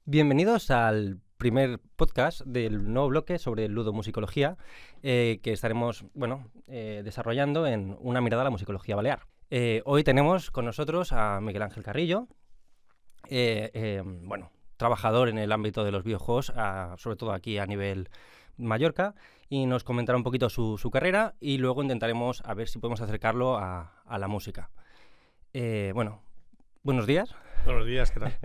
Bienvenidos al primer podcast del nuevo bloque sobre ludomusicología que estaremos desarrollando en una mirada a la musicología balear. Hoy tenemos con nosotros a Miguel Ángel Carrillo, trabajador en el ámbito de los videojuegos, sobre todo aquí a nivel Mallorca, y nos comentará un poquito su carrera y luego intentaremos a ver si podemos acercarlo a la música. Buenos días. Buenos días, ¿qué tal?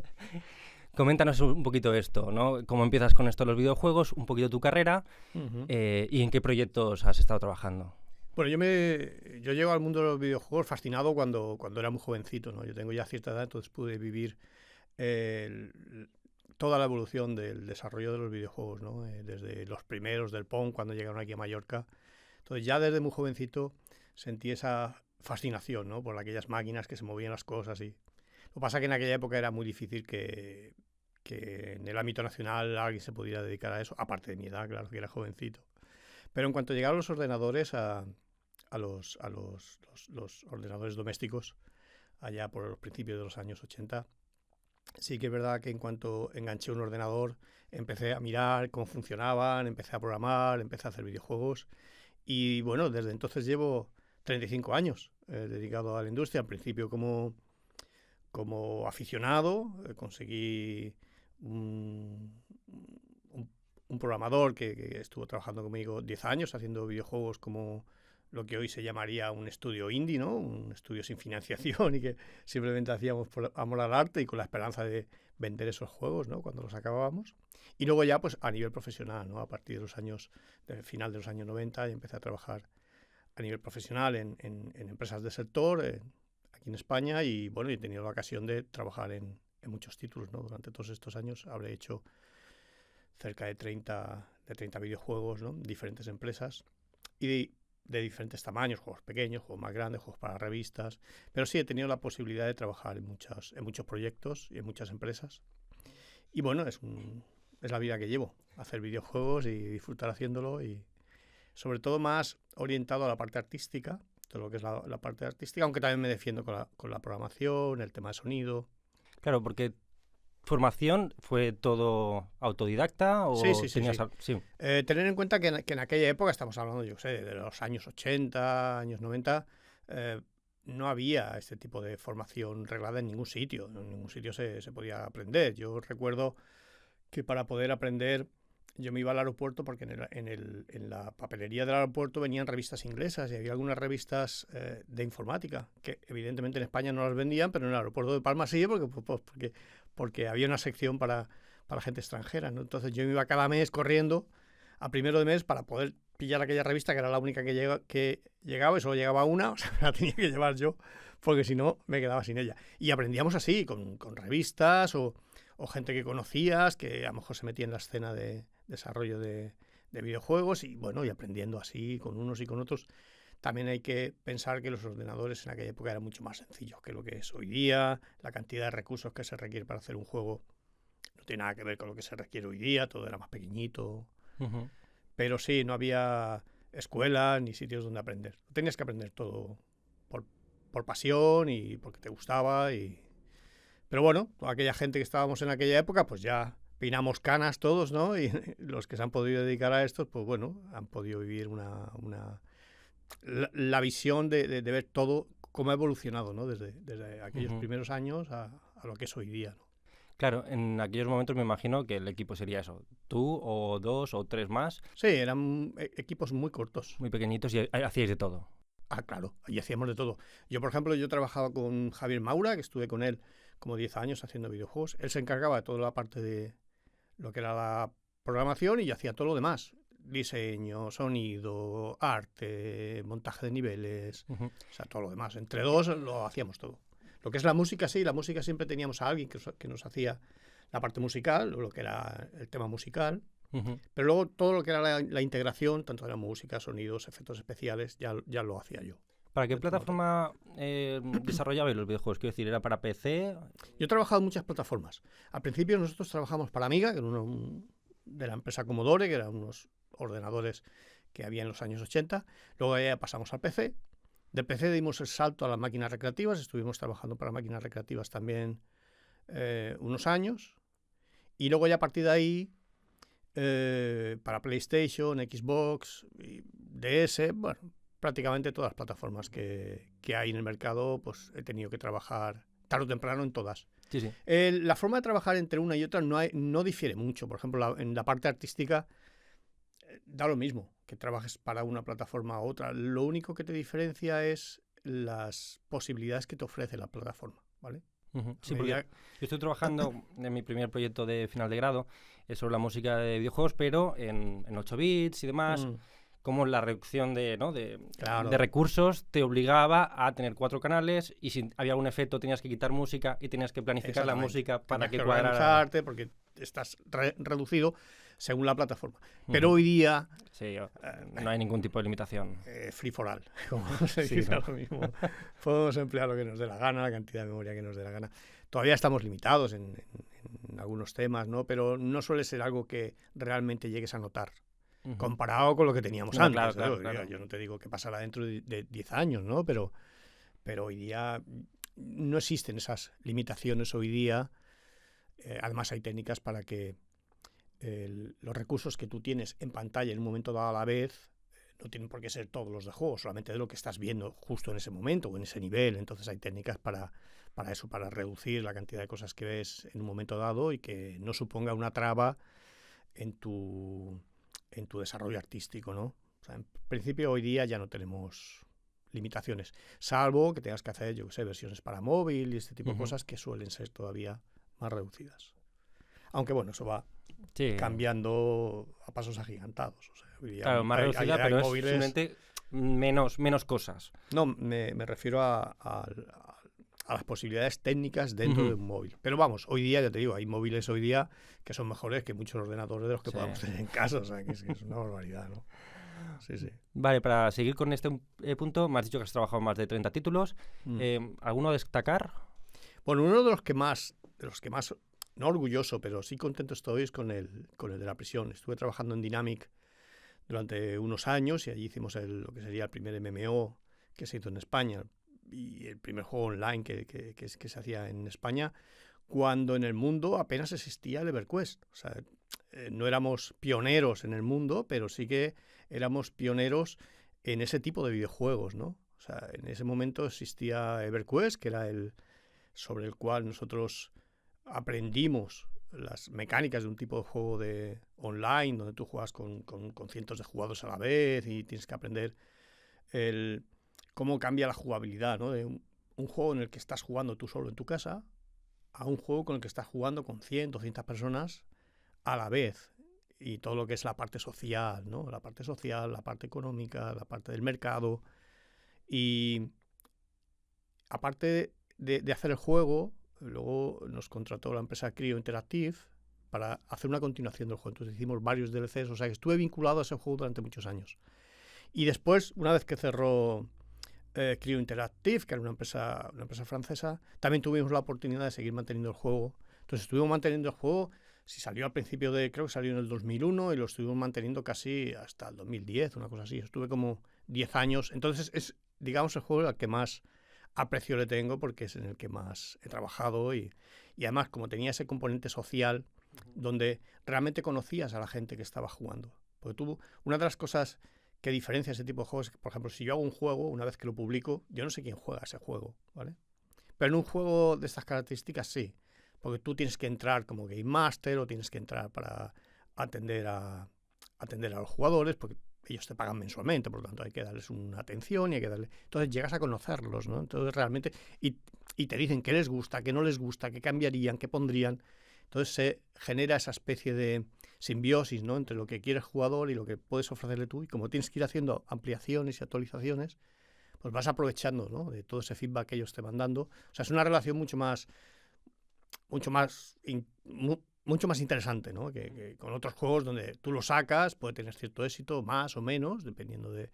Coméntanos un poquito esto, ¿no? ¿Cómo empiezas con esto de los videojuegos? Un poquito tu carrera y en qué proyectos has estado trabajando. Bueno, yo llego al mundo de los videojuegos fascinado cuando era muy jovencito, ¿no? Yo tengo ya cierta edad, entonces pude vivir toda la evolución del desarrollo de los videojuegos, ¿no? Desde los primeros del Pong, cuando llegaron aquí a Mallorca. Entonces ya desde muy jovencito sentí esa fascinación, ¿no? Por aquellas máquinas que se movían las cosas y... Lo que pasa es que en aquella época era muy difícil que en el ámbito nacional alguien se pudiera dedicar a eso, aparte de mi edad, claro, que era jovencito. Pero en cuanto llegaron los ordenadores los ordenadores domésticos, allá por los principios de los años 80, sí que es verdad que en cuanto enganché un ordenador, empecé a mirar cómo funcionaban, empecé a programar, empecé a hacer videojuegos. Y bueno, desde entonces llevo 35 años dedicado a la industria, al principio como aficionado, conseguí un, un programador que estuvo trabajando conmigo 10 años haciendo videojuegos como lo que hoy se llamaría un estudio indie, ¿no? Un estudio sin financiación y que simplemente hacíamos por amor al arte y con la esperanza de vender esos juegos, ¿no? Cuando los acabábamos. Y luego ya pues a nivel profesional, ¿no? A partir de los años, del final de los años 90, ya empecé a trabajar a nivel profesional en empresas del sector, aquí en España, y bueno, he tenido la ocasión de trabajar en muchos títulos, ¿no? Durante todos estos años habré hecho cerca de 30 videojuegos, ¿no? Diferentes empresas y de diferentes tamaños, juegos pequeños, juegos más grandes, juegos para revistas, pero sí he tenido la posibilidad de trabajar en muchos proyectos y en muchas empresas. Y bueno, es la vida que llevo, hacer videojuegos y disfrutar haciéndolo y sobre todo más orientado a la parte artística, todo lo que es la parte artística, aunque también me defiendo con la programación, el tema de sonido. Claro, porque ¿formación fue todo autodidacta Sí, o sí, sí, tenías...? sí. Sí, Tener en cuenta que en aquella época, estamos hablando, yo sé, de los años 80, años 90, no había este tipo de formación reglada en ningún sitio. En ningún sitio se podía aprender. Yo recuerdo que para poder aprender yo me iba al aeropuerto porque en la papelería del aeropuerto venían revistas inglesas y había algunas revistas de informática que evidentemente en España no las vendían, pero en el aeropuerto de Palma sí, porque había una sección para gente extranjera, ¿no? Entonces yo me iba cada mes corriendo a primero de mes para poder pillar aquella revista que era la única que llegaba y solo llegaba una, o sea, me la tenía que llevar yo porque si no me quedaba sin ella. Y aprendíamos así, con revistas o gente que conocías, que a lo mejor se metía en la escena de desarrollo de videojuegos y bueno, y aprendiendo así con unos y con otros. También hay que pensar que los ordenadores en aquella época eran mucho más sencillos que lo que es hoy día, la cantidad de recursos que se requiere para hacer un juego no tiene nada que ver con lo que se requiere hoy día, todo era más pequeñito. uh-huh. Pero sí, no había escuelas ni sitios donde aprender. Tenías que aprender todo por, por pasión y porque te gustaba y pero bueno, toda aquella gente que estábamos en aquella época, pues ya peinamos canas todos, ¿no? Y los que se han podido dedicar a esto, pues bueno, han podido vivir la visión de ver todo cómo ha evolucionado, ¿no? Desde aquellos primeros años a lo que es hoy día, ¿no? Claro, en aquellos momentos me imagino que el equipo sería eso, tú o dos o tres más, Sí, eran equipos muy cortos. muy pequeñitos y hacíais de todo. Ah, claro, y hacíamos de todo. Yo, por ejemplo, yo trabajaba con Javier Maura, que estuve con él como 10 años haciendo videojuegos. Él se encargaba de toda la parte de lo que era la programación y yo hacía todo lo demás. Diseño, sonido, arte, montaje de niveles, Uh-huh. o sea, todo lo demás. Entre dos lo hacíamos todo. Lo que es la música, sí, la música siempre teníamos a alguien que nos hacía la parte musical, o lo que era el tema musical. Uh-huh. Pero luego todo lo que era la integración, tanto de la música, sonidos, efectos especiales, ya lo hacía yo. ¿Para qué plataforma desarrollabais los videojuegos? Quiero decir, ¿era para PC? Yo he trabajado en muchas plataformas. Al principio nosotros trabajamos para Amiga, que era de la empresa Commodore, que eran unos ordenadores que había en los años 80. Luego ya pasamos al PC. Del PC dimos el salto a las máquinas recreativas. Estuvimos trabajando para máquinas recreativas también unos años. Y luego ya a partir de ahí, para PlayStation, Xbox, y DS, bueno, prácticamente todas las plataformas que hay en el mercado, pues he tenido que trabajar tarde o temprano en todas. Sí, sí. La forma de trabajar entre una y otra no difiere mucho. Por ejemplo, en la parte artística da lo mismo que trabajes para una plataforma u otra. Lo único que te diferencia es las posibilidades que te ofrece la plataforma, ¿vale? Sí, porque yo estoy trabajando en mi primer proyecto de final de grado sobre la música de videojuegos, pero en 8 bits y demás, como la reducción Claro. de recursos te obligaba a tener 4 canales, y si había algún efecto tenías que quitar música y tenías que planificar la música para que cuadrara. Porque estás reducido según la plataforma. Pero hoy día... Sí, no hay ningún tipo de limitación. Free for all, como se dice ahora mismo. Podemos emplear lo que nos dé la gana, la cantidad de memoria que nos dé la gana. Todavía estamos limitados en algunos temas, ¿no? Pero no suele ser algo que realmente llegues a notar, comparado con lo que teníamos antes. Claro. Yo no te digo que pasará dentro de 10 años, ¿no? Pero hoy día no existen esas limitaciones hoy día. Además hay técnicas para que los recursos que tú tienes en pantalla en un momento dado a la vez no tienen por qué ser todos los de juego, solamente de lo que estás viendo justo en ese momento o en ese nivel. Entonces hay técnicas para eso, para reducir la cantidad de cosas que ves en un momento dado y que no suponga una traba en tu desarrollo artístico, ¿no? O sea, en principio hoy día ya no tenemos limitaciones, salvo que tengas que hacer, yo qué sé, versiones para móvil y este tipo de cosas que suelen ser todavía más reducidas. Aunque bueno, eso va cambiando a pasos agigantados. O sea, claro, más reducida, pero móviles... es simplemente menos cosas. No, me refiero a las posibilidades técnicas dentro de un móvil. Pero vamos, hoy día, ya te digo, hay móviles hoy día que son mejores que muchos ordenadores de los que podamos tener en casa. O sea, que es una barbaridad, ¿no? Sí. Vale, para seguir con este punto, me has dicho que has trabajado más de 30 títulos. ¿Alguno a destacar? Bueno, uno de los que más, no orgulloso, pero sí contento estoy, es con el de la prisión. Estuve trabajando en Dynamic durante unos años y allí hicimos lo que sería el primer MMO que se hizo en España y el primer juego online que se hacía en España, cuando en el mundo apenas existía el EverQuest. O sea, no éramos pioneros en el mundo, pero sí que éramos pioneros en ese tipo de videojuegos, ¿no? O sea, en ese momento existía EverQuest, que era sobre el cual nosotros aprendimos las mecánicas de un tipo de juego de online, donde tú juegas con cientos de jugadores a la vez y tienes que aprender cómo cambia la jugabilidad, ¿no? De un juego en el que estás jugando tú solo en tu casa a un juego con el que estás jugando con 100 o 200 personas a la vez. Y todo lo que es la parte social, ¿no? La parte social, la parte económica, la parte del mercado. Y aparte de hacer el juego, luego nos contrató la empresa Cryo Interactive para hacer una continuación del juego. Entonces hicimos varios DLCs, o sea que estuve vinculado a ese juego durante muchos años. Y después, una vez que cerró Cryo Interactive, que era una empresa francesa, también tuvimos la oportunidad de seguir manteniendo el juego. Entonces estuvimos manteniendo el juego, si salió al principio creo que salió en el 2001 y lo estuvimos manteniendo casi hasta el 2010, una cosa así. Estuve como 10 años. Entonces es, digamos, el juego al que más aprecio le tengo porque es en el que más he trabajado y además como tenía ese componente social donde realmente conocías a la gente que estaba jugando. Porque una de las cosas que diferencia ese tipo de juegos es que, por ejemplo, si yo hago un juego, una vez que lo publico, yo no sé quién juega ese juego, ¿vale? Pero en un juego de estas características sí, porque tú tienes que entrar como Game Master o tienes que entrar para atender a los jugadores, porque ellos te pagan mensualmente, por lo tanto hay que darles una atención y hay que darle... Entonces llegas a conocerlos, ¿no? Entonces realmente... Y te dicen qué les gusta, qué no les gusta, qué cambiarían, qué pondrían. Entonces se genera esa especie de simbiosis, ¿no? Entre lo que quiere el jugador y lo que puedes ofrecerle tú. Y como tienes que ir haciendo ampliaciones y actualizaciones, pues vas aprovechando, ¿no? De todo ese feedback que ellos te van dando. O sea, es una relación mucho más interesante, ¿no? Que con otros juegos donde tú lo sacas, puede tener cierto éxito, más o menos, dependiendo de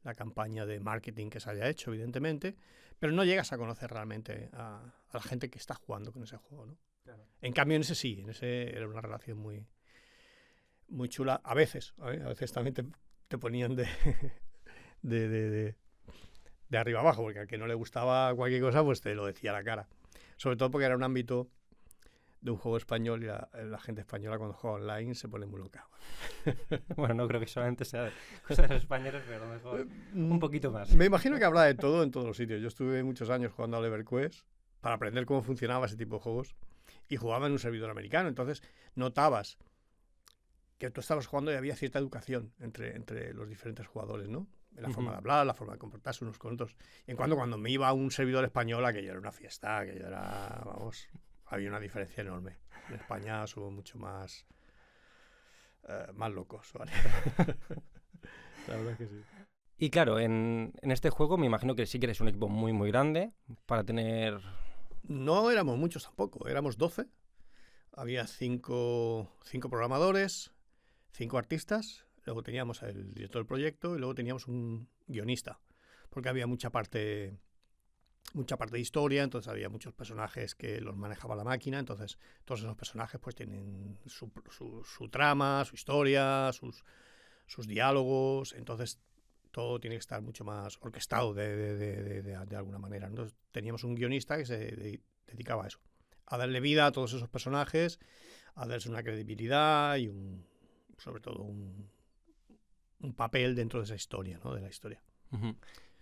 la campaña de marketing que se haya hecho, evidentemente, pero no llegas a conocer realmente a la gente que está jugando con ese juego, ¿no? Claro. En cambio, en ese sí, en ese era una relación muy chula. A veces también te ponían de arriba abajo, porque al que no le gustaba cualquier cosa, pues te lo decía a la cara. Sobre todo porque era un ámbito de un juego español y la gente española cuando juega online se pone muy loca. Bueno, no creo que solamente sea de cosas de los españoles, pero a lo mejor un poquito más. Me imagino que habrá de todo en todos los sitios. Yo estuve muchos años jugando al EverQuest para aprender cómo funcionaba ese tipo de juegos y jugaba en un servidor americano. Entonces notabas que tú estabas jugando y había cierta educación entre los diferentes jugadores, ¿no? La forma de hablar, la forma de comportarse unos con otros. Y en cuando me iba a un servidor español, aquello era una fiesta, aquello era, vamos, había una diferencia enorme. En España somos mucho más locos, ¿vale? La verdad es que sí. Y claro, en este juego me imagino que sí que eres un equipo muy, muy grande para tener... No éramos muchos tampoco, éramos 12. Había 5 programadores, 5 artistas. Luego teníamos el director del proyecto y luego teníamos un guionista, porque había mucha parte de historia, entonces había muchos personajes que los manejaba la máquina, entonces todos esos personajes pues tienen su trama, su historia, sus diálogos, entonces todo tiene que estar mucho más orquestado de alguna manera. Entonces teníamos un guionista que se dedicaba a eso, a darle vida a todos esos personajes, a darles una credibilidad y sobre todo un papel dentro de esa historia, ¿no? De la historia. Uh-huh.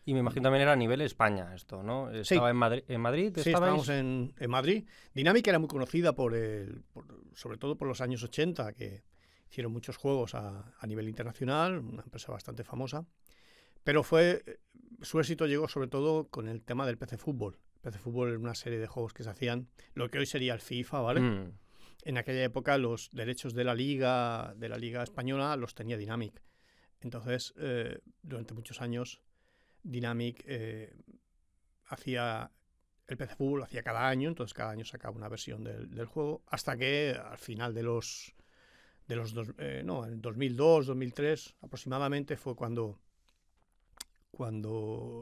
Y me imagino también era a nivel España esto, ¿no? ¿Estaba sí. en Madrid? Sí, estábamos en Madrid. Dynamic era muy conocida sobre todo por los años 80, que hicieron muchos juegos a nivel internacional, una empresa bastante famosa. Pero su éxito llegó sobre todo con el tema del PC Fútbol. PC Fútbol era una serie de juegos que se hacían, lo que hoy sería el FIFA, ¿vale? En aquella época los derechos de la liga española los tenía Dynamic. Entonces, durante muchos años, Dynamic hacía el PC Fútbol, hacía cada año, entonces cada año sacaba una versión del juego, hasta que al final en 2002, 2003 aproximadamente, fue cuando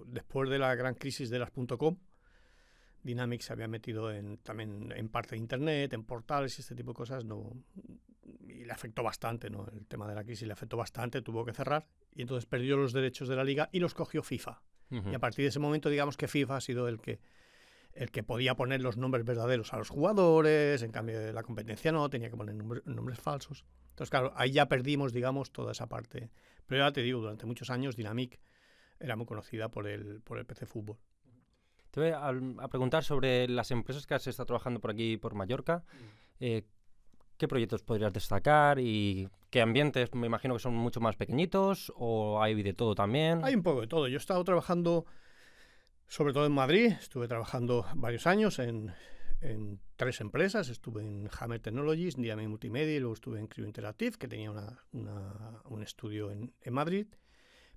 después de la gran crisis de las .com, Dynamic se había metido también en parte de internet, en portales y este tipo de cosas, y le afectó bastante, ¿no? El tema de la crisis le afectó bastante, tuvo que cerrar y entonces perdió los derechos de la liga y los cogió FIFA. Uh-huh. Y a partir de ese momento, digamos que FIFA ha sido el que podía poner los nombres verdaderos a los jugadores, en cambio la competencia no, tenía que poner nombres falsos. Entonces, claro, ahí ya perdimos, digamos, toda esa parte. Pero ya te digo, durante muchos años Dynamic era muy conocida por el PC Fútbol. Te voy a preguntar sobre las empresas que has estado trabajando por aquí, por Mallorca. ¿Qué proyectos podrías destacar y qué ambientes? Me imagino que son mucho más pequeñitos o hay de todo también. Hay un poco de todo. Yo he estado trabajando sobre todo en Madrid. Estuve trabajando varios años en 3 empresas. Estuve en Hammer Technologies, Dynamic Multimedia y luego estuve en Crew Interactive, que tenía un estudio en Madrid.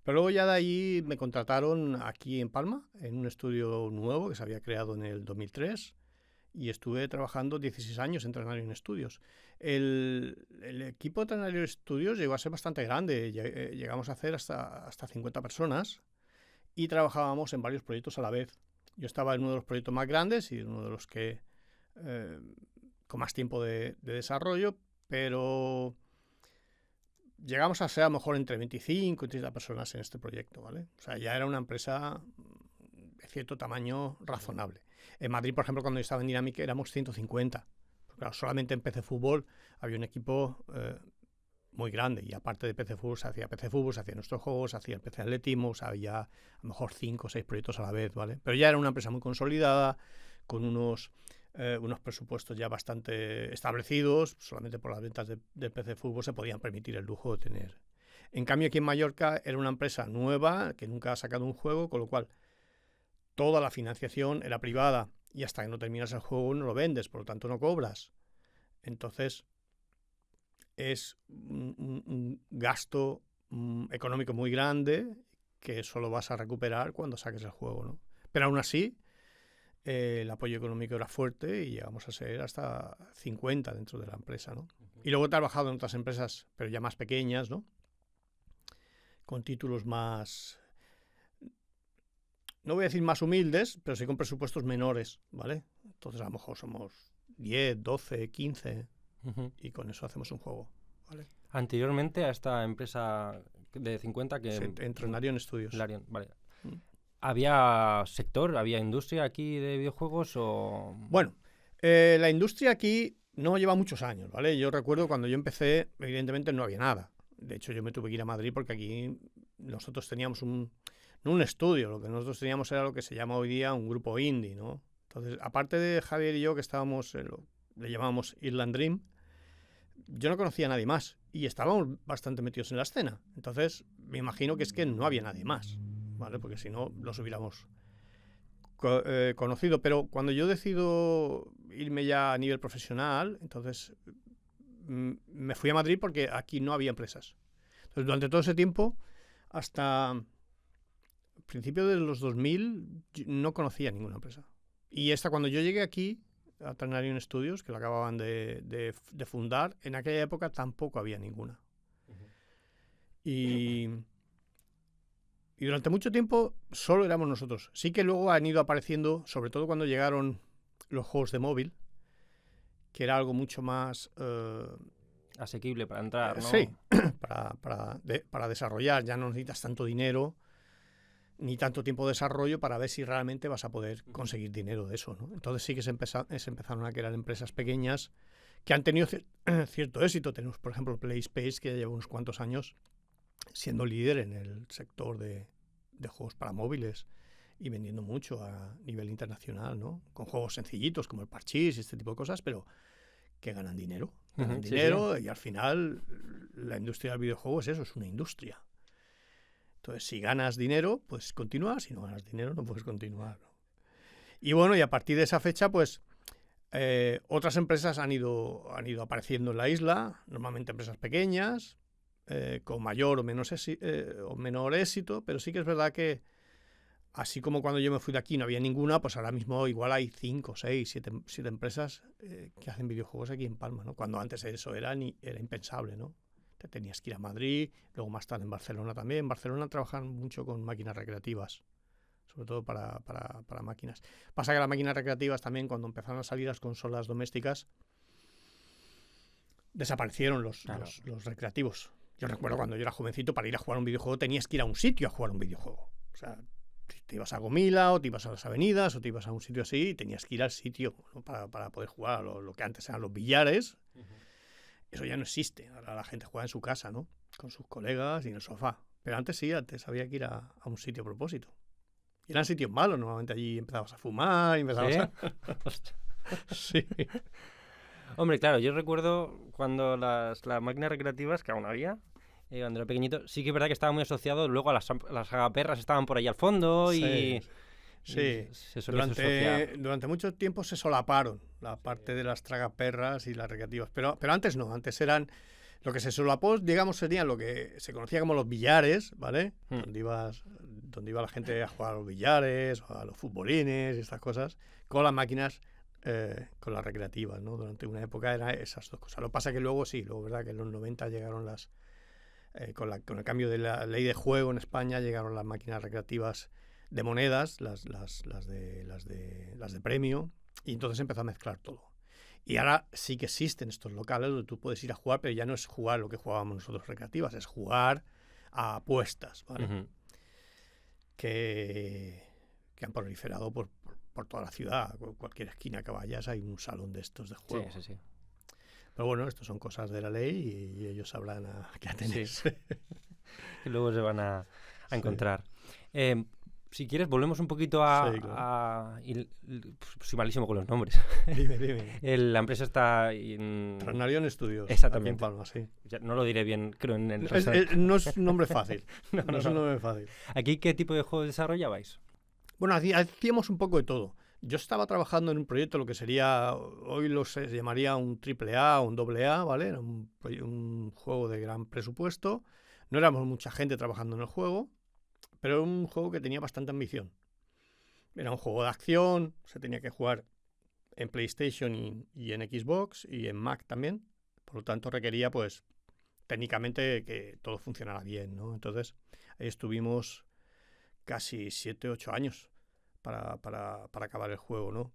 Pero luego ya de ahí me contrataron aquí en Palma, en un estudio nuevo que se había creado en el 2003 y estuve trabajando 16 años en Tranarion Studios. El equipo de Tranarion Studios llegó a ser bastante grande, llegamos a hacer hasta 50 personas y trabajábamos en varios proyectos a la vez. Yo estaba en uno de los proyectos más grandes y uno de los que con más tiempo de desarrollo, pero llegamos a ser a lo mejor entre 25 y 30 personas en este proyecto, ¿vale? O sea, ya era una empresa de cierto tamaño razonable. En Madrid, por ejemplo, cuando yo estaba en Dynamic éramos 150. Porque, claro, solamente en PC Fútbol había un equipo muy grande y aparte de PC Fútbol se hacía nuestros juegos, se hacía el PC Atletismo, o sea, había a lo mejor 5 o 6 proyectos a la vez, ¿vale? Pero ya era una empresa muy consolidada, con unos presupuestos ya bastante establecidos, solamente por las ventas de PC Fútbol se podían permitir el lujo de tener. En cambio, aquí en Mallorca era una empresa nueva que nunca ha sacado un juego, con lo cual toda la financiación era privada y hasta que no terminas el juego no lo vendes, por lo tanto no cobras. Entonces es un gasto económico muy grande que solo vas a recuperar cuando saques el juego, ¿no? Pero aún así el apoyo económico era fuerte y llegamos a ser hasta 50 dentro de la empresa, ¿no? Y luego he trabajado en otras empresas, pero ya más pequeñas, ¿no? Con títulos más, no voy a decir más humildes, pero sí con presupuestos menores, ¿vale? Entonces a lo mejor somos 10, 12, 15 y con eso hacemos un juego, ¿vale? Anteriormente a esta empresa de 50 que... Sí, en Tranarion Studios. Larion, vale. ¿Había sector, había industria aquí de videojuegos o...? Bueno, la industria aquí no lleva muchos años, ¿vale? Yo recuerdo cuando yo empecé, evidentemente no había nada. De hecho, yo me tuve que ir a Madrid porque aquí nosotros teníamos no un estudio, lo que nosotros teníamos era lo que se llama hoy día un grupo indie, ¿no? Entonces, aparte de Javier y yo, que estábamos, le llamábamos Irland Dream, yo no conocía a nadie más y estábamos bastante metidos en la escena. Entonces, me imagino que es que no había nadie más, ¿vale? Porque si no, los hubiéramos conocido. Pero cuando yo decido irme ya a nivel profesional, entonces me fui a Madrid porque aquí no había empresas. Entonces, durante todo ese tiempo, hasta principios de los 2000, no conocía ninguna empresa. Y cuando yo llegué aquí, a Ternarion Studios, que lo acababan de fundar, en aquella época tampoco había ninguna. Y durante mucho tiempo solo éramos nosotros. Sí que luego han ido apareciendo, sobre todo cuando llegaron los juegos de móvil, que era algo mucho más... asequible para entrar, ¿no? Sí, para desarrollar. Ya no necesitas tanto dinero ni tanto tiempo de desarrollo para ver si realmente vas a poder conseguir dinero de eso, ¿no? Entonces sí que se empezaron a crear empresas pequeñas que han tenido cierto éxito. Tenemos, por ejemplo, PlaySpace, que ya lleva unos cuantos años siendo líder en el sector de juegos para móviles y vendiendo mucho a nivel internacional, ¿no? Con juegos sencillitos como el Parchís y este tipo de cosas, pero que ganan dinero. Ganan dinero y al final la industria del videojuego es eso, es una industria. Entonces, si ganas dinero, pues continúas. Si no ganas dinero, no puedes continuar, ¿no? Y bueno, y a partir de esa fecha, pues otras empresas han ido apareciendo en la isla, normalmente empresas pequeñas, con mayor o menor éxito, pero sí que es verdad que, así como cuando yo me fui de aquí no había ninguna, pues ahora mismo igual hay 5, 6, 7 empresas que hacen videojuegos aquí en Palma, ¿no? Cuando antes eso era impensable, ¿no? Te tenías que ir a Madrid, luego más tarde en Barcelona también. En Barcelona trabajan mucho con máquinas recreativas, sobre todo para máquinas. Pasa que las máquinas recreativas también, cuando empezaron a salir las consolas domésticas, desaparecieron los recreativos. Yo recuerdo cuando yo era jovencito, para ir a jugar un videojuego tenías que ir a un sitio a jugar un videojuego. O sea, te ibas a Gomila o te ibas a las avenidas o te ibas a un sitio así y tenías que ir al sitio, ¿no? para poder jugar a lo que antes eran los billares. Eso ya no existe. Ahora la gente juega en su casa, ¿no? Con sus colegas y en el sofá. Pero antes sí, antes había que ir a un sitio a propósito. Y eran sitios malos. Normalmente allí empezabas a fumar, empezabas ¿Sí? Sí. Hombre, claro, yo recuerdo cuando las máquinas recreativas, que aún había, cuando era pequeñito, sí que es verdad que estaba muy asociado luego a las agaperras, estaban por ahí al fondo y... Sí, durante mucho tiempo se solaparon la parte de las tragaperras y las recreativas, pero antes no, antes eran lo que se solapó, digamos, serían lo que se conocía como los billares, ¿vale? Donde iba la gente a jugar a los billares, o a los futbolines y estas cosas, con las máquinas, con las recreativas, ¿no? Durante una época eran esas dos cosas. Lo que pasa que luego sí, luego verdad que en los 90 llegaron con el cambio de la ley de juego en España, llegaron las máquinas recreativas de monedas, las de premio, y entonces empezó a mezclar todo. Y ahora sí que existen estos locales donde tú puedes ir a jugar, pero ya no es jugar lo que jugábamos nosotros recreativas, es jugar a apuestas, ¿vale? Que han proliferado por toda la ciudad. Cualquier esquina que vayas hay un salón de estos de juego. Sí. Pero bueno, esto son cosas de la ley y ellos sabrán qué atenerse. Sí. Y luego se van a encontrar. Si quieres, volvemos un poquito soy malísimo con los nombres. Dime. La empresa está en... Ternarion Studios. Exactamente. Aquí en Palma, sí. Ya, no lo diré bien, creo, en el no es un nombre fácil. No es un nombre fácil. ¿Aquí qué tipo de juegos desarrollabais? Bueno, hacíamos un poco de todo. Yo estaba trabajando en un proyecto, lo que sería, hoy se llamaría un AAA o un AA, ¿vale? Era un juego de gran presupuesto. No éramos mucha gente trabajando en el juego, pero era un juego que tenía bastante ambición. Era un juego de acción, se tenía que jugar en PlayStation y en Xbox y en Mac también. Por lo tanto, requería, pues, técnicamente que todo funcionara bien, ¿no? Entonces, ahí estuvimos casi 7, 8 años para acabar el juego, ¿no?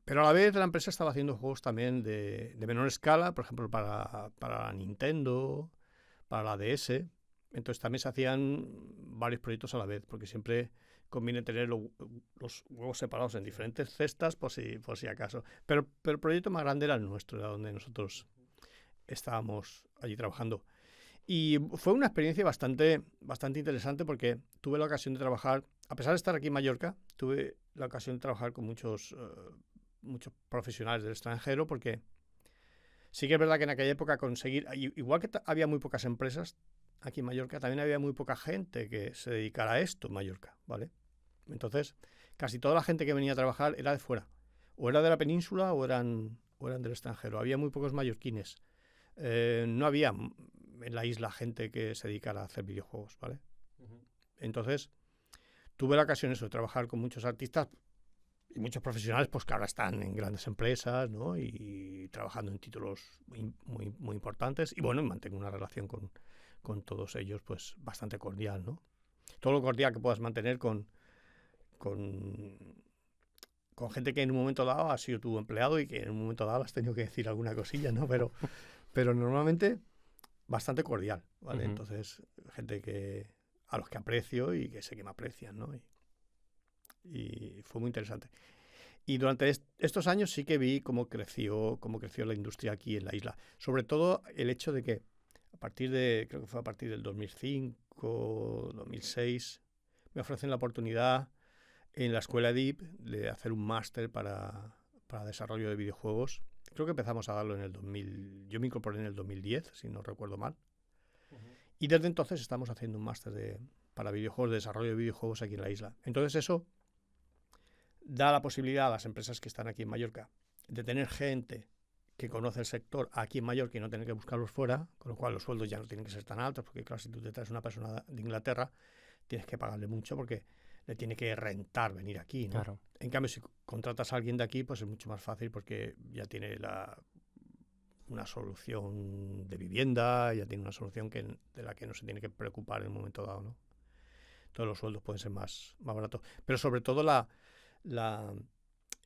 Pero a la vez la empresa estaba haciendo juegos también de menor escala, por ejemplo, para la Nintendo, para la DS. Entonces también se hacían varios proyectos a la vez, porque siempre conviene tener los huevos separados en diferentes cestas por si acaso. Pero el proyecto más grande era el nuestro, era donde nosotros estábamos allí trabajando. Y fue una experiencia bastante interesante porque tuve la ocasión de trabajar, a pesar de estar aquí en Mallorca, tuve la ocasión de trabajar con muchos profesionales del extranjero, porque sí que es verdad que en aquella época conseguir, igual que había muy pocas empresas aquí en Mallorca, también había muy poca gente que se dedicara a esto en Mallorca, ¿vale? Entonces, casi toda la gente que venía a trabajar era de fuera, o era de la península o eran del extranjero. Había muy pocos mallorquines. No había en la isla gente que se dedicara a hacer videojuegos, ¿vale? Entonces, tuve la ocasión de trabajar con muchos artistas y muchos profesionales, pues que ahora están en grandes empresas, ¿no? Y trabajando en títulos muy importantes. Y bueno, mantengo una relación con todos ellos, pues bastante cordial, ¿no? Todo lo cordial que puedas mantener con gente que en un momento dado ha sido tu empleado y que en un momento dado has tenido que decir alguna cosilla, ¿no? Pero normalmente bastante cordial, ¿vale? Entonces, gente a los que aprecio y que sé que me aprecian, ¿no? Y fue muy interesante. Y durante estos años sí que vi cómo creció la industria aquí en la isla. Sobre todo el hecho de que creo que fue a partir del 2005, 2006, me ofrecen la oportunidad en la escuela EDIP de hacer un máster para desarrollo de videojuegos. Creo que empezamos a darlo en el 2000. Yo me incorporé en el 2010, si no recuerdo mal. Y desde entonces estamos haciendo un máster para videojuegos, de desarrollo de videojuegos aquí en la isla. Entonces eso da la posibilidad a las empresas que están aquí en Mallorca de tener gente que conoce el sector aquí en Mallorca y no tener que buscarlos fuera, con lo cual los sueldos ya no tienen que ser tan altos, porque claro, si tú te traes una persona de Inglaterra, tienes que pagarle mucho porque le tiene que rentar venir aquí, ¿no? Claro. En cambio, si contratas a alguien de aquí, pues es mucho más fácil porque ya tiene una solución de vivienda, ya tiene una solución de la que no se tiene que preocupar en un momento dado, ¿no? Todos los sueldos pueden ser más baratos. Pero sobre todo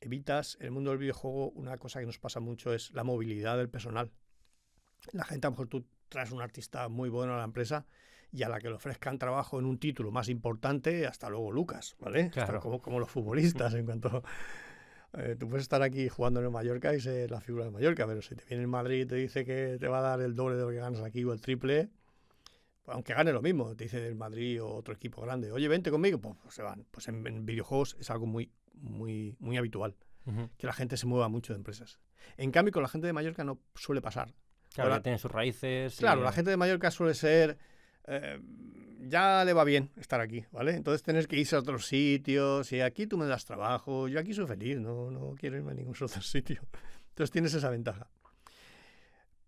evitas, en el mundo del videojuego, una cosa que nos pasa mucho es la movilidad del personal. La gente, a lo mejor tú traes un artista muy bueno a la empresa y a la que le ofrezcan trabajo en un título más importante, hasta luego Lucas, ¿vale? Claro. Como los futbolistas, en cuanto... tú puedes estar aquí jugando en el Mallorca y ser la figura de Mallorca, pero si te viene el Madrid y te dice que te va a dar el doble de lo que ganas aquí o el triple, pues aunque gane lo mismo, te dice el Madrid o otro equipo grande, oye, vente conmigo, pues se van. Pues en videojuegos es algo muy habitual, que la gente se mueva mucho de empresas. En cambio, con la gente de Mallorca no suele pasar. Claro, ya tienen sus raíces. Claro, la gente de Mallorca suele ser... ya le va bien estar aquí, ¿vale? Entonces tienes que irse a otros sitios y aquí tú me das trabajo, yo aquí soy feliz, no quiero irme a ningún otro sitio. Entonces tienes esa ventaja.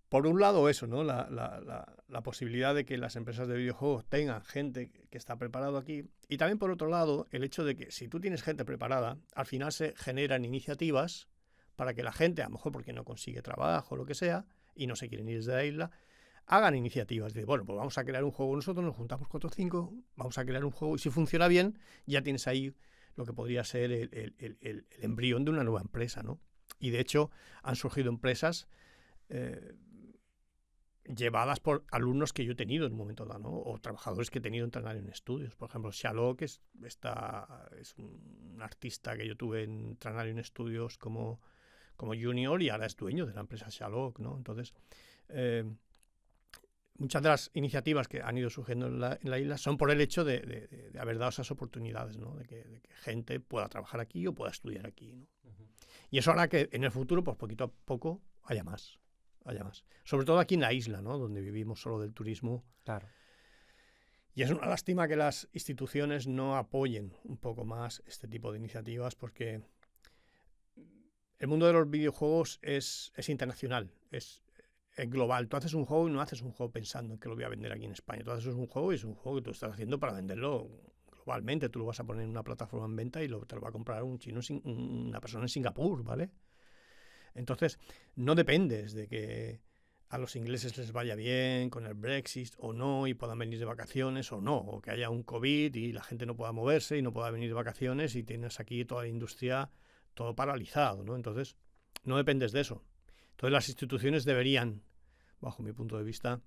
Por un lado eso, ¿no? La posibilidad de que las empresas de videojuegos tengan gente que está preparado aquí. Y también por otro lado, el hecho de que si tú tienes gente preparada, al final se generan iniciativas para que la gente, a lo mejor porque no consigue trabajo o lo que sea, y no se quieren ir desde la isla, hagan iniciativas de, bueno, pues vamos a crear un juego nosotros, nos juntamos 4 o 5, vamos a crear un juego y si funciona bien, ya tienes ahí lo que podría ser el embrión de una nueva empresa, ¿no? Y de hecho han surgido empresas llevadas por alumnos que yo he tenido en un momento dado, ¿no? O trabajadores que he tenido en Tranarium Studios. Por ejemplo, Xialo, que es un artista que yo tuve en Tranarium Studios como junior y ahora es dueño de la empresa Xialo, ¿no? Entonces, muchas de las iniciativas que han ido surgiendo en la isla son por el hecho de haber dado esas oportunidades, ¿no? De que gente pueda trabajar aquí o pueda estudiar aquí, ¿no? Y eso hará que en el futuro, pues poquito a poco, haya más. Sobre todo aquí en la isla, ¿no? Donde vivimos solo del turismo. Claro. Y es una lástima que las instituciones no apoyen un poco más este tipo de iniciativas porque el mundo de los videojuegos es internacional, es global. Tú haces un juego y no haces un juego pensando en que lo voy a vender aquí en España. Tú haces un juego y es un juego que tú estás haciendo para venderlo globalmente. Tú lo vas a poner en una plataforma en venta y te lo va a comprar un chino, una persona en Singapur, ¿vale? Entonces, no dependes de que a los ingleses les vaya bien con el Brexit o no y puedan venir de vacaciones o no, o que haya un COVID y la gente no pueda moverse y no pueda venir de vacaciones y tienes aquí toda la industria todo paralizado, ¿no? Entonces, no dependes de eso. Entonces, las instituciones deberían, bajo mi punto de vista,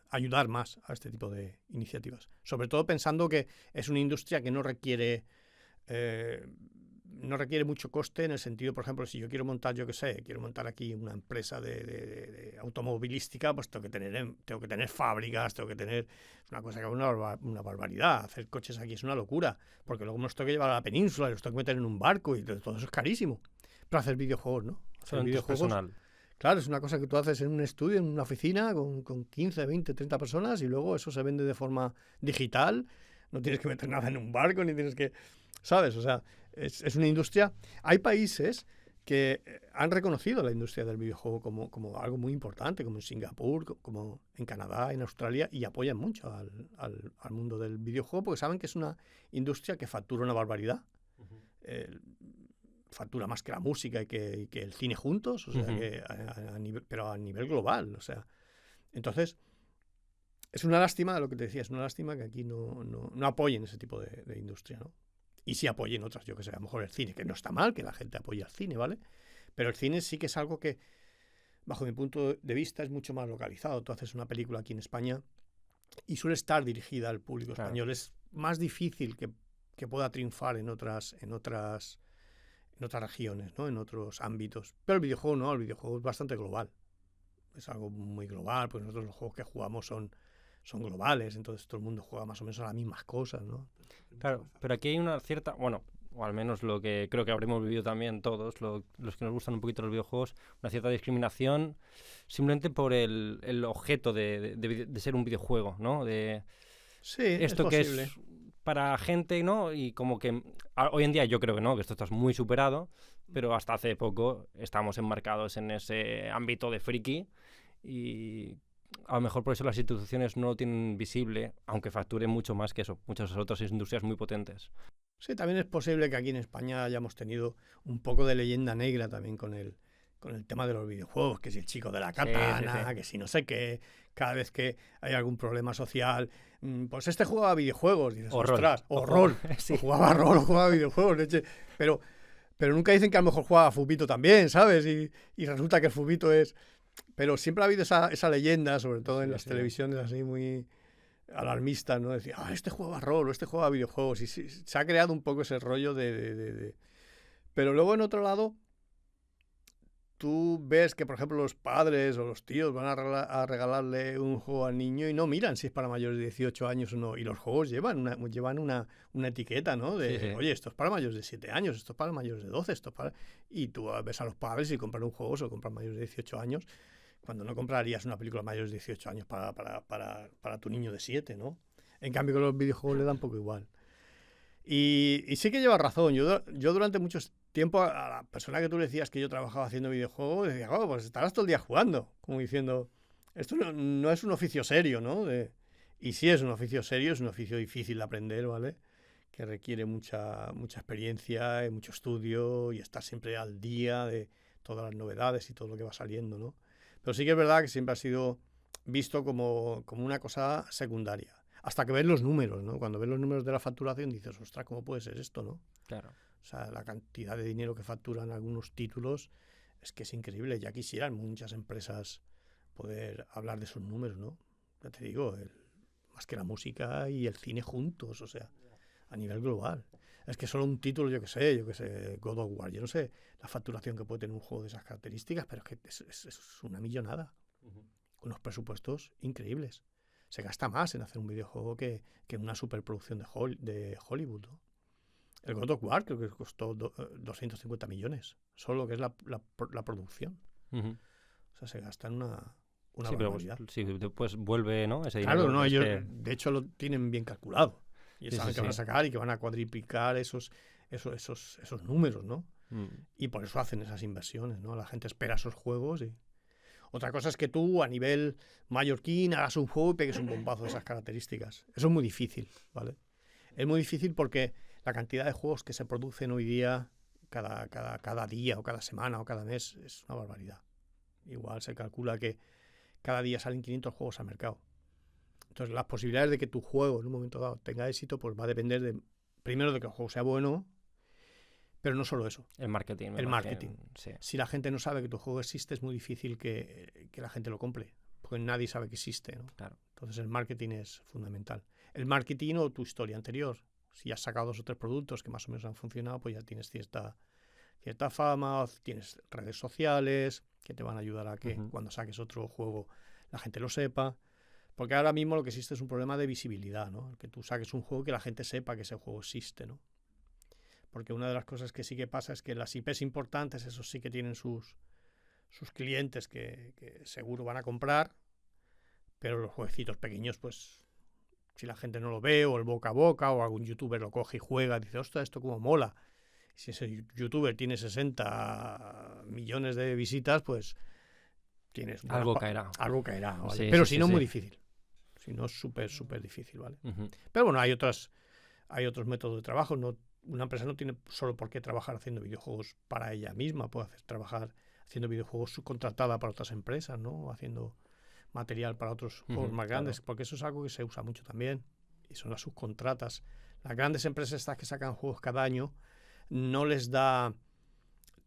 ayudar más a este tipo de iniciativas. Sobre todo pensando que es una industria que no requiere mucho coste, en el sentido, por ejemplo, si yo quiero montar, yo qué sé, quiero montar aquí una empresa de automovilística, pues tengo que tener fábricas, es una cosa que es una barbaridad. Hacer coches aquí es una locura, porque luego me los tengo que llevar a la península, y los tengo que meter en un barco, y todo eso es carísimo. Pero hacer videojuegos, ¿no? Hacer videojuegos personal. Claro, es una cosa que tú haces en un estudio, en una oficina, con 15, 20, 30 personas, y luego eso se vende de forma digital. No tienes que meter nada en un barco, ni tienes que... ¿Sabes? O sea, es una industria... Hay países que han reconocido la industria del videojuego como algo muy importante, como en Singapur, como en Canadá, en Australia, y apoyan mucho al mundo del videojuego porque saben que es una industria que factura una barbaridad. Factura más que la música y que el cine juntos, o sea, que pero a nivel global, o sea. Entonces, es una lástima, lo que te decía, es una lástima que aquí no apoyen ese tipo de industria, ¿no? Y sí apoyen otras, yo que sé, a lo mejor el cine, que no está mal que la gente apoye al cine, ¿vale? Pero el cine sí que es algo que, bajo mi punto de vista, es mucho más localizado. Tú haces una película aquí en España y suele estar dirigida al público español. Es más difícil que pueda triunfar en otras regiones, ¿no? En otros ámbitos. Pero el videojuego no, el videojuego es bastante global. Es algo muy global, pues nosotros los juegos que jugamos son globales, entonces todo el mundo juega más o menos a las mismas cosas, ¿no? Claro, pero aquí hay una cierta, bueno, o al menos lo que creo que habremos vivido también todos, los que nos gustan un poquito los videojuegos, una cierta discriminación simplemente por el objeto de ser un videojuego, ¿no? Sí, esto es que posible. es para gente, ¿no? Y como que hoy en día yo creo que no, que esto está muy superado, pero hasta hace poco estamos enmarcados en ese ámbito de friki y a lo mejor por eso las instituciones no lo tienen visible, aunque facturen mucho más que eso, muchas otras industrias muy potentes. Sí, también es posible que aquí en España hayamos tenido un poco de leyenda negra también con el tema de los videojuegos, que si el chico de la katana, sí. que si no sé qué, cada vez que hay algún problema social, pues este jugaba a videojuegos, dices, O ostras, rol. o rol, Sí. o jugaba a rol, o jugaba a videojuegos, leche. Pero nunca dicen que a lo mejor jugaba a fubito también, ¿sabes? Y resulta que el fubito es... Pero siempre ha habido esa leyenda, sobre todo en las televisiones así muy alarmistas, ¿no? Decía, este juega a rol, o este juega a videojuegos. Y se ha creado un poco ese rollo Pero luego, en otro lado, tú ves que, por ejemplo, los padres o los tíos van a regalarle un juego al niño y no miran si es para mayores de 18 años o no. Y los juegos llevan una etiqueta, ¿no? Oye, esto es para mayores de 7 años, esto es para mayores de 12, esto es para... Y tú ves a los padres y compran un juego, o compran mayores de 18 años, cuando no comprarías una película mayores de 18 años para tu niño de 7, ¿no? En cambio, con los videojuegos le dan un poco igual. Y sí que llevas razón. Yo durante mucho tiempo a la persona que tú le decías que yo trabajaba haciendo videojuegos, decía, pues estarás todo el día jugando. Como diciendo, esto no es un oficio serio, ¿no? Y sí es un oficio serio, es un oficio difícil de aprender, ¿vale? Que requiere mucha experiencia y mucho estudio y estar siempre al día de todas las novedades y todo lo que va saliendo, ¿no? Pero sí que es verdad que siempre ha sido visto como una cosa secundaria. Hasta que ves los números, ¿no? Cuando ves los números de la facturación dices, ostras, ¿cómo puede ser esto, no? Claro. O sea, la cantidad de dinero que facturan algunos títulos es que es increíble. Ya quisieran muchas empresas poder hablar de esos números, ¿no? Ya te digo, más que la música y el cine juntos, o sea, a nivel global. Es que solo un título, yo que sé, God of War, yo no sé la facturación que puede tener un juego de esas características, pero es que es una millonada. Unos presupuestos increíbles. Se gasta más en hacer un videojuego que en una superproducción de Hollywood, ¿no? El God of War creo que costó 250 millones, solo lo que es la producción. O sea, se gasta en una sí, barbaridad. Pero sí, después vuelve, ¿no? Ese Claro, dinero. no, ellos de hecho lo tienen bien calculado. Y saben que van a sí. sacar y que van a cuadriplicar esos números, ¿no? Y por eso hacen esas inversiones, ¿no? La gente espera esos juegos y... Otra cosa es que tú, a nivel mallorquín, hagas un juego y pegues un bombazo de esas características. Eso es muy difícil, ¿vale? Es muy difícil porque la cantidad de juegos que se producen hoy día, cada día o cada semana o cada mes, es una barbaridad. Igual se calcula que cada día salen 500 juegos al mercado. Entonces, las posibilidades de que tu juego en un momento dado tenga éxito, pues va a depender primero de que el juego sea bueno, pero no solo eso. El marketing. El marketing. Sí. Si la gente no sabe que tu juego existe, es muy difícil que la gente lo compre. porque nadie sabe que existe, ¿no? Claro. Entonces el marketing es fundamental. El marketing o tu historia anterior. Si has sacado 2 o 3 productos que más o menos han funcionado, pues ya tienes cierta fama, tienes redes sociales que te van a ayudar a que cuando saques otro juego la gente lo sepa. Porque ahora mismo lo que existe es un problema de visibilidad, ¿no? Que tú saques un juego que la gente sepa que ese juego existe, ¿no? Porque una de las cosas que sí que pasa es que las IPs importantes, esos sí que tienen sus clientes que seguro van a comprar, pero los jueguecitos pequeños, pues si la gente no lo ve, o el boca a boca, o algún youtuber lo coge y juega, dice, ostras, esto como mola. Si ese youtuber tiene 60 millones de visitas, pues tienes... Algo caerá. Algo caerá, ¿vale? Sí, pero sí, si sí, no, sí. muy difícil. Si no, es súper difícil, ¿vale? Pero bueno, hay otros métodos de trabajo. Una empresa no tiene solo por qué trabajar haciendo videojuegos para ella misma. Puede trabajar haciendo videojuegos subcontratada para otras empresas, ¿no? Haciendo material para otros juegos más grandes, porque eso es algo que se usa mucho también, y son las subcontratas. Las grandes empresas estas que sacan juegos cada año no les da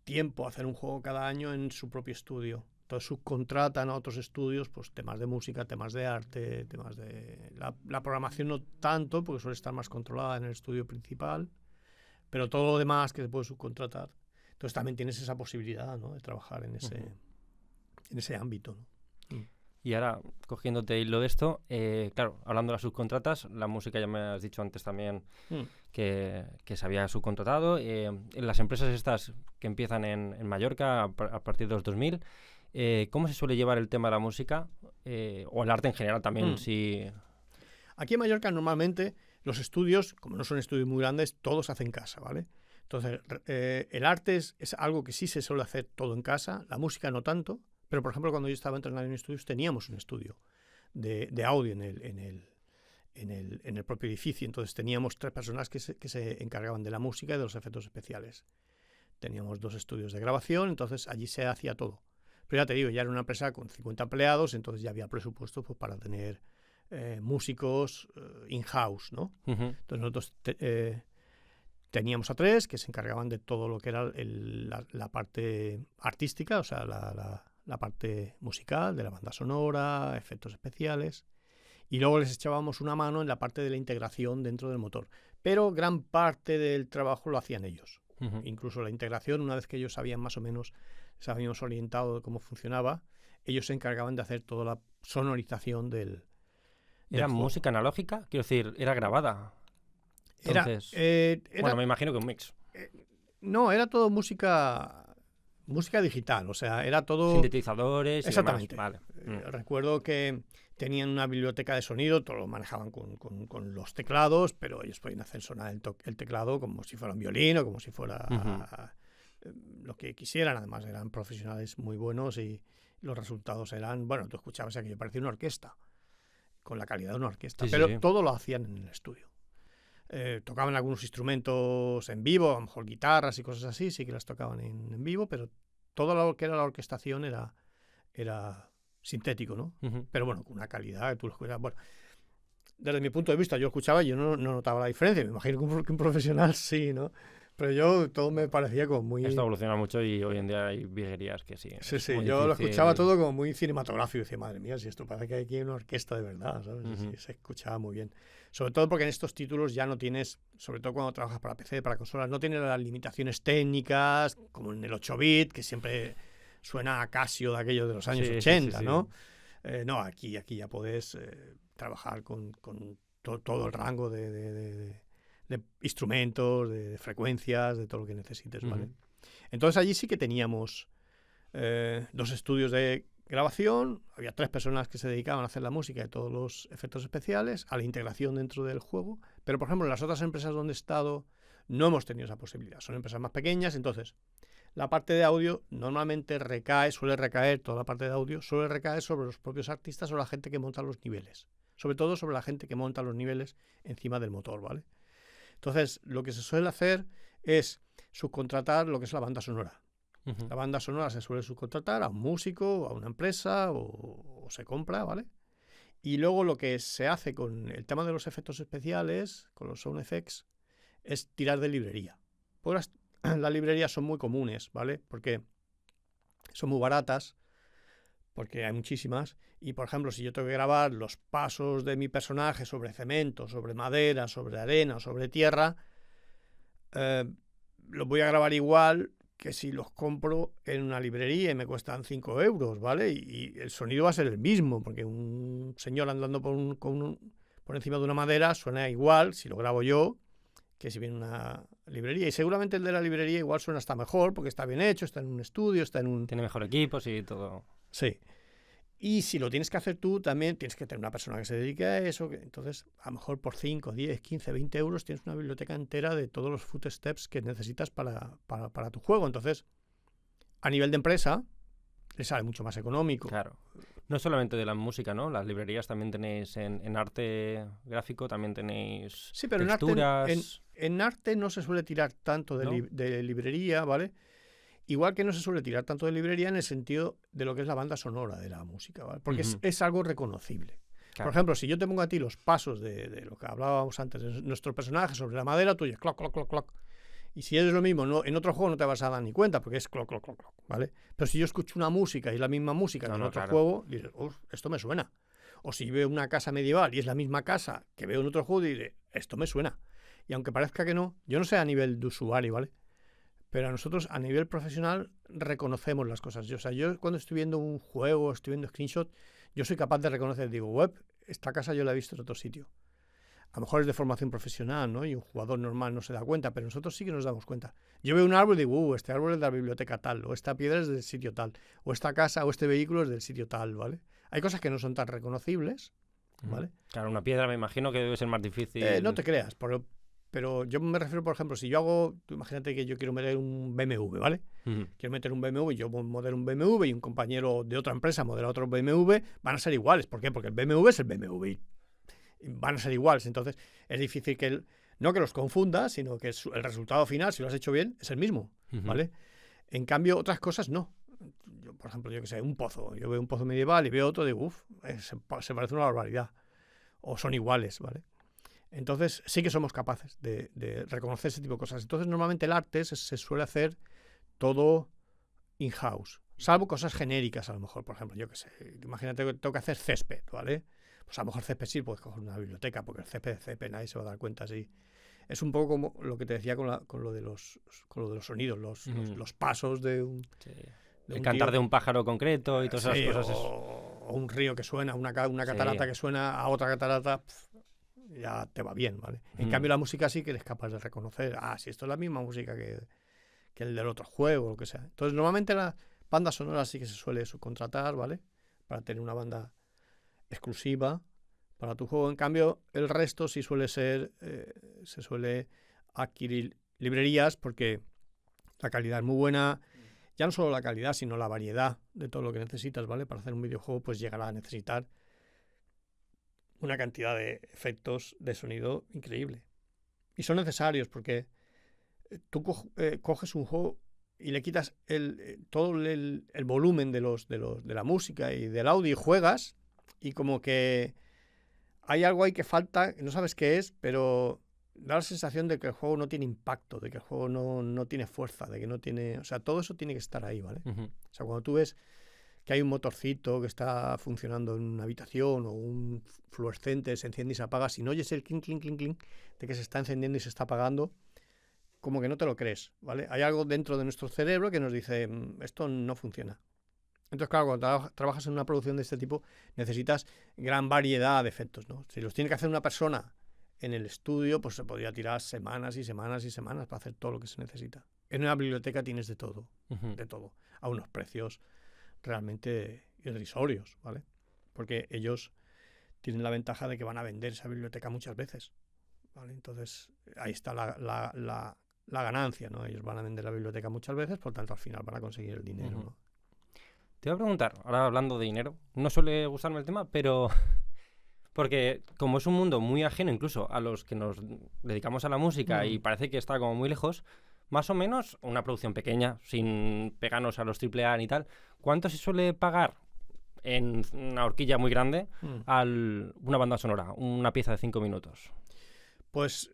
tiempo a hacer un juego cada año en su propio estudio. Entonces subcontratan a otros estudios, pues temas de música, temas de arte, temas de... La programación no tanto, porque suele estar más controlada en el estudio principal, pero todo lo demás que se puede subcontratar. Entonces también tienes esa posibilidad, ¿no? De trabajar en ese ámbito, ¿no? Y ahora, cogiéndote hilo de esto, claro, hablando de las subcontratas, la música ya me has dicho antes también que se había subcontratado. En las empresas estas que empiezan en Mallorca a partir de los 2000, ¿cómo se suele llevar el tema de la música? O el arte en general también, si... Aquí en Mallorca normalmente los estudios, como no son estudios muy grandes, todos se hacen en casa, ¿vale? Entonces, el arte es algo que sí se suele hacer todo en casa, la música no tanto. Pero, por ejemplo, cuando yo estaba entrenando en estudios, teníamos un estudio de audio en el propio edificio. Entonces, teníamos 3 personas que se encargaban de la música y de los efectos especiales. Teníamos 2 estudios de grabación, entonces allí se hacía todo. Pero ya te digo, ya era una empresa con 50 empleados, entonces ya había presupuesto pues, para tener músicos in-house, ¿no? Entonces, nosotros teníamos a 3 que se encargaban de todo lo que era la parte artística, o sea, la parte musical, de la banda sonora, efectos especiales, y luego les echábamos una mano en la parte de la integración dentro del motor. Pero gran parte del trabajo lo hacían ellos. Incluso la integración, una vez que ellos sabían más o menos, les habíamos orientado de cómo funcionaba, ellos se encargaban de hacer toda la sonorización del ¿Era juego. música analógica? Quiero decir, ¿era grabada? Entonces, bueno, me imagino que un mix. No, era todo música digital, o sea, era todo... Sintetizadores y Exactamente. demás. Vale. Recuerdo que tenían una biblioteca de sonido, todo lo manejaban con los teclados, pero ellos podían hacer sonar el teclado como si fuera un violín o como si fuera lo que quisieran. Además, eran profesionales muy buenos y los resultados eran... Bueno, tú escuchabas aquello, parecía una orquesta, con la calidad de una orquesta, Sí, pero sí. todo lo hacían en el estudio. Tocaban algunos instrumentos en vivo, a lo mejor guitarras y cosas así, sí que las tocaban en vivo, pero todo lo que era la orquestación era sintético, ¿no? Pero bueno, con una calidad que tú lo escuchas. Bueno, desde mi punto de vista, yo escuchaba y yo no notaba la diferencia. Me imagino que un profesional sí, ¿no? Pero yo todo me parecía como muy... Esto evoluciona mucho y hoy en día hay virguerías que sí. Sí, yo lo escuchaba todo como muy cinematográfico. Y decía, madre mía, si esto parece que hay aquí una orquesta de verdad, ¿sabes? Sí, se escuchaba muy bien. Sobre todo porque en estos títulos ya no tienes, sobre todo cuando trabajas para PC, para consolas, no tienes las limitaciones técnicas, como en el 8-bit, que siempre suena a Casio de aquellos de los años 80, ¿no? No, aquí ya puedes trabajar con todo el rango de instrumentos, de frecuencias, de todo lo que necesites, ¿vale? Entonces allí sí que teníamos 2 estudios de grabación, había 3 personas que se dedicaban a hacer la música y todos los efectos especiales, a la integración dentro del juego, pero por ejemplo en las otras empresas donde he estado no hemos tenido esa posibilidad, son empresas más pequeñas, entonces la parte de audio normalmente suele recaer sobre los propios artistas o la gente que monta los niveles, sobre todo sobre la gente que monta los niveles encima del motor, ¿vale? Entonces lo que se suele hacer es subcontratar lo que es la banda sonora. La banda sonora se suele subcontratar a un músico, a una empresa o se compra, ¿vale? Y luego lo que se hace con el tema de los efectos especiales, con los sound effects, es tirar de librería. Pues las librerías son muy comunes, ¿vale? Porque son muy baratas, porque hay muchísimas. Y, por ejemplo, si yo tengo que grabar los pasos de mi personaje sobre cemento, sobre madera, sobre arena, sobre tierra, los voy a grabar igual que si los compro en una librería y me cuestan 5 euros, ¿vale? Y el sonido va a ser el mismo, porque un señor andando por encima de una madera suena igual si lo grabo yo que si viene una librería. Y seguramente el de la librería igual suena hasta mejor, porque está bien hecho, está en un estudio, está en un... Tiene mejor equipos y todo. Sí. Y si lo tienes que hacer tú, también tienes que tener una persona que se dedique a eso. Entonces, a lo mejor por 5, 10, 15, 20 euros tienes una biblioteca entera de todos los footsteps que necesitas para tu juego. Entonces, a nivel de empresa, le sale mucho más económico. Claro. No solamente de la música, ¿no? Las librerías también tenéis en arte gráfico, también tenéis sí, pero texturas. En arte no se suele tirar tanto ¿No? de librería, ¿vale? Igual que no se suele tirar tanto de librería en el sentido de lo que es la banda sonora de la música, ¿vale? Porque es algo reconocible. Claro. Por ejemplo, si yo te pongo a ti los pasos de lo que hablábamos antes, de nuestro personaje sobre la madera, tú oyes cloc, cloc, cloc, cloc. Y si es lo mismo, no, en otro juego no te vas a dar ni cuenta, porque es cloc, cloc, cloc, cloc, ¿vale? Pero si yo escucho una música y es la misma música que en otro juego, dices, esto me suena. O si veo una casa medieval y es la misma casa que veo en otro juego, diré, esto me suena. Y aunque parezca que no, yo no sé a nivel de usuario, ¿vale? Pero a nosotros, a nivel profesional, reconocemos las cosas. Yo cuando estoy viendo un juego, estoy viendo screenshot, yo soy capaz de reconocer, digo, esta casa yo la he visto en otro sitio. A lo mejor es de formación profesional, ¿no? Y un jugador normal no se da cuenta, pero nosotros sí que nos damos cuenta. Yo veo un árbol y digo, este árbol es de la biblioteca tal, o esta piedra es del sitio tal, o esta casa o este vehículo es del sitio tal, ¿vale? Hay cosas que no son tan reconocibles, ¿vale? Claro, una piedra me imagino que debe ser más difícil. No te creas, pero yo me refiero, por ejemplo, si yo hago, tú imagínate que yo quiero meter un BMW, ¿vale? Quiero meter un BMW, yo modelo un BMW y un compañero de otra empresa modela otro BMW, van a ser iguales. ¿Por qué? Porque el BMW es el BMW y van a ser iguales. Entonces es difícil que no que los confunda, sino que el resultado final, si lo has hecho bien, es el mismo, ¿vale? En cambio, otras cosas no. Yo, por ejemplo, yo que sé, un pozo. Yo veo un pozo medieval y veo otro y digo, se parece una barbaridad. O son iguales, ¿vale? Entonces sí que somos capaces de reconocer ese tipo de cosas. Entonces normalmente el arte se suele hacer todo in-house, salvo cosas genéricas a lo mejor. Por ejemplo, yo que sé, imagínate que tengo que hacer césped, ¿vale? Pues a lo mejor césped sí, puedes coger una biblioteca, porque el césped nadie se va a dar cuenta así. Es un poco como lo que te decía con lo de los sonidos, los pasos de un... Sí. El cantar tío, de un pájaro concreto y todas esas cosas. O un río que suena, una catarata que suena a otra catarata... ya te va bien, ¿vale? En cambio la música sí que eres capaz de reconocer, si esto es la misma música que el del otro juego o lo que sea. Entonces normalmente la banda sonora sí que se suele subcontratar, ¿vale? Para tener una banda exclusiva para tu juego. En cambio el resto sí suele ser, se suele adquirir librerías porque la calidad es muy buena. Ya no solo la calidad, sino la variedad de todo lo que necesitas, ¿vale? Para hacer un videojuego pues llegará a necesitar una cantidad de efectos de sonido increíble. Y son necesarios porque tú coges un juego y le quitas todo el volumen de la música y del audio y juegas y como que hay algo ahí que falta, no sabes qué es, pero da la sensación de que el juego no tiene impacto, de que el juego no tiene fuerza, de que no tiene... O sea, todo eso tiene que estar ahí, ¿vale? O sea, cuando tú ves que hay un motorcito que está funcionando en una habitación o un fluorescente se enciende y se apaga, si no oyes el clink, clink, clink, clink de que se está encendiendo y se está apagando, como que no te lo crees, ¿vale? Hay algo dentro de nuestro cerebro que nos dice, esto no funciona. Entonces, claro, cuando trabajas en una producción de este tipo, necesitas gran variedad de efectos, ¿no? Si los tiene que hacer una persona en el estudio, pues se podría tirar semanas y semanas y semanas para hacer todo lo que se necesita. En una biblioteca tienes de todo, a unos precios realmente irrisorios, ¿vale? Porque ellos tienen la ventaja de que van a vender esa biblioteca muchas veces, ¿vale? Entonces ahí está la ganancia, ¿no? Ellos van a vender la biblioteca muchas veces, por tanto al final van a conseguir el dinero, ¿no? Te iba a preguntar, ahora hablando de dinero, no suele gustarme el tema, pero porque como es un mundo muy ajeno incluso a los que nos dedicamos a la música y parece que está como muy lejos, más o menos una producción pequeña, sin pegarnos a los AAA ni tal, ¿cuánto se suele pagar en una horquilla muy grande a una banda sonora, una pieza de 5 minutos? Pues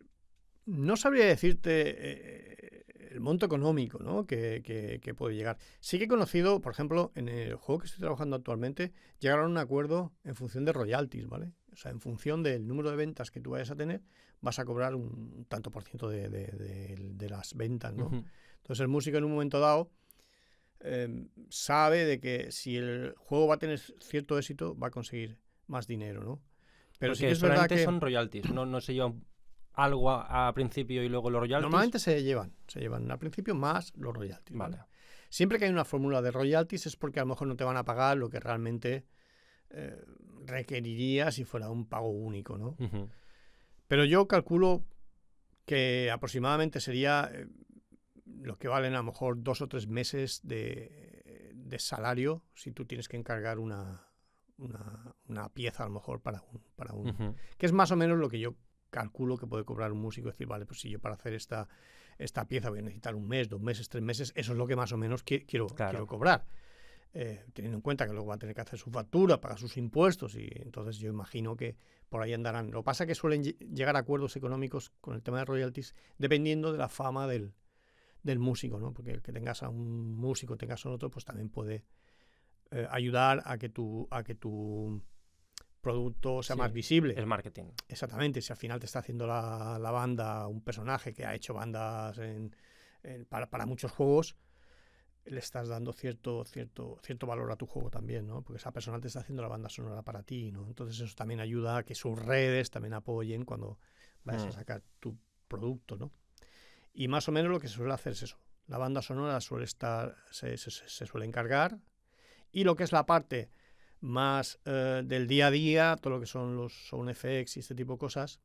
no sabría decirte el monto económico, ¿no? que puede llegar. Sí que he conocido, por ejemplo, en el juego que estoy trabajando actualmente, llegaron a un acuerdo en función de royalties, ¿vale? O sea, en función del número de ventas que tú vayas a tener, vas a cobrar un tanto por ciento de las ventas, ¿no? Ujú. Entonces el músico en un momento dado sabe de que si el juego va a tener cierto éxito, va a conseguir más dinero, ¿no? Pero sí Porque que es verdad solamente que son royalties, no se llevan algo a principio y luego los royalties. normalmente se llevan al principio más los royalties, ¿vale? Vale. Siempre que hay una fórmula de royalties es porque a lo mejor no te van a pagar lo que realmente requeriría si fuera un pago único, ¿no? Ujú. Pero yo calculo que aproximadamente sería lo que valen a lo mejor 2 o 3 meses de salario si tú tienes que encargar una pieza a lo mejor para un Ujú. que es más o menos lo que yo calculo que puede cobrar un músico. Decir, vale, pues si yo para hacer esta pieza voy a necesitar 1 mes, 2 meses, 3 meses, eso es lo que más o menos quiero Claro. cobrar. Teniendo en cuenta que luego va a tener que hacer su factura, pagar sus impuestos, y entonces yo imagino que por ahí andarán. Lo que pasa es que suelen llegar a acuerdos económicos con el tema de royalties dependiendo de la fama del músico, ¿no? Porque el que tengas a un músico, tengas a otro, pues también puede ayudar a que tu producto sea Sí, más visible. el marketing. Exactamente, si al final te está haciendo la banda un personaje que ha hecho bandas para muchos juegos, le estás dando cierto valor a tu juego también, ¿no? Porque esa persona te está haciendo la banda sonora para ti, ¿no? Entonces eso también ayuda a que sus redes también apoyen cuando vayas a sacar tu producto, ¿no? Y más o menos lo que se suele hacer es eso. La banda sonora se suele encargar, y lo que es la parte más del día a día, todo lo que son los sound effects y este tipo de cosas,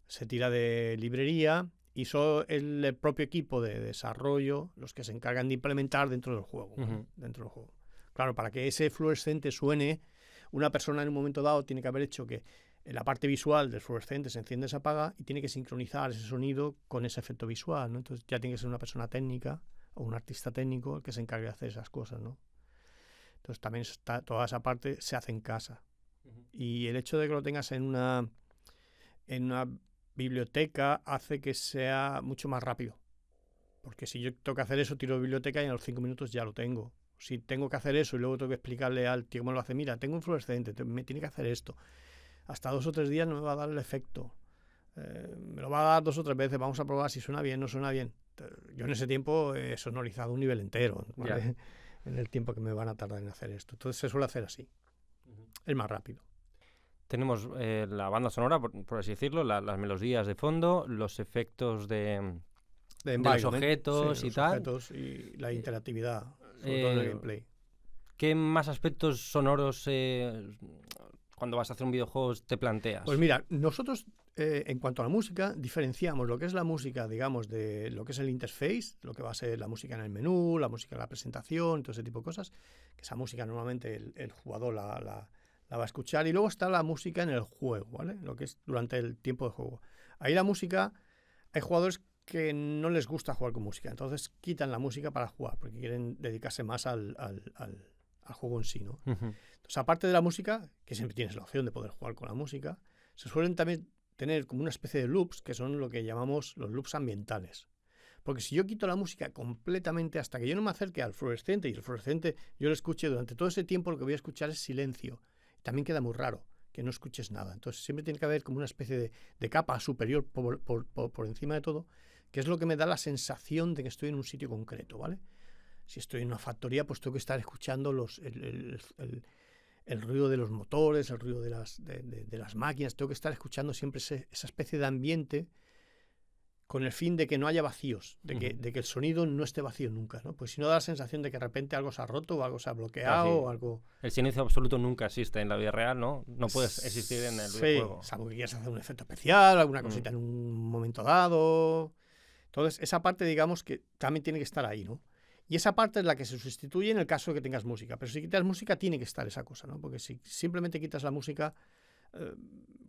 se tira de librería, y son el propio equipo de desarrollo los que se encargan de implementar dentro del juego, ¿vale? Ujú. Dentro del juego. Claro, para que ese fluorescente suene, una persona en un momento dado tiene que haber hecho que en la parte visual del fluorescente se enciende y se apaga, y tiene que sincronizar ese sonido con ese efecto visual, ¿no? Entonces ya tiene que ser una persona técnica o un artista técnico el que se encargue de hacer esas cosas, ¿no? Entonces también toda esa parte se hace en casa. Ujú. Y el hecho de que lo tengas en una biblioteca hace que sea mucho más rápido. Porque si yo tengo que hacer eso, tiro de biblioteca y a los 5 minutos ya lo tengo. Si tengo que hacer eso y luego tengo que explicarle al tío cómo lo hace, mira, tengo un fluorescente, me tiene que hacer esto. Hasta 2 o 3 días no me va a dar el efecto. Me lo va a dar 2 o 3 veces, vamos a probar si suena bien o no suena bien. Yo en ese tiempo he sonorizado un nivel entero, ¿vale? En el tiempo que me van a tardar en hacer esto. Entonces se suele hacer así. Ujú. Es más rápido. Tenemos la banda sonora, por así decirlo, las melodías de fondo, los efectos de los objetos sí, y los tal. objetos y la interactividad, sobre todo en el Eh, gameplay. ¿Qué más aspectos sonoros cuando vas a hacer un videojuego te planteas? Pues mira, nosotros en cuanto a la música diferenciamos lo que es la música, digamos, de lo que es el interface, lo que va a ser la música en el menú, la música en la presentación, todo ese tipo de cosas, que esa música normalmente el jugador la va a escuchar, y luego está la música en el juego, ¿vale? Lo que es durante el tiempo de juego. Ahí la música, hay jugadores que no les gusta jugar con música, entonces quitan la música para jugar, porque quieren dedicarse más al juego en sí, ¿no? Ujú. Entonces, aparte de la música, que siempre tienes la opción de poder jugar con la música, se suelen también tener como una especie de loops, que son lo que llamamos los loops ambientales. Porque si yo quito la música completamente hasta que yo no me acerque al fluorescente, y el fluorescente yo lo escuche durante todo ese tiempo, lo que voy a escuchar es silencio. También queda muy raro que no escuches nada. Entonces siempre tiene que haber como una especie de capa superior por encima de todo, que es lo que me da la sensación de que estoy en un sitio concreto, ¿vale? Si estoy en una factoría, pues tengo que estar escuchando el ruido de los motores, el ruido de las máquinas. Tengo que estar escuchando siempre esa especie de ambiente, con el fin de que no haya vacíos, de que el sonido no esté vacío nunca, ¿no? Pues si no, da la sensación de que de repente algo se ha roto o algo se ha bloqueado, Claro, sí. o algo... El silencio absoluto nunca existe en la vida real, ¿no? No puedes existir en el videojuego. Salvo que quieras hacer un efecto especial, alguna cosita en un momento dado. Entonces, esa parte, digamos, que también tiene que estar ahí, ¿no? Y esa parte es la que se sustituye en el caso de que tengas música. Pero si quitas música, tiene que estar esa cosa, ¿no? Porque si simplemente quitas la música,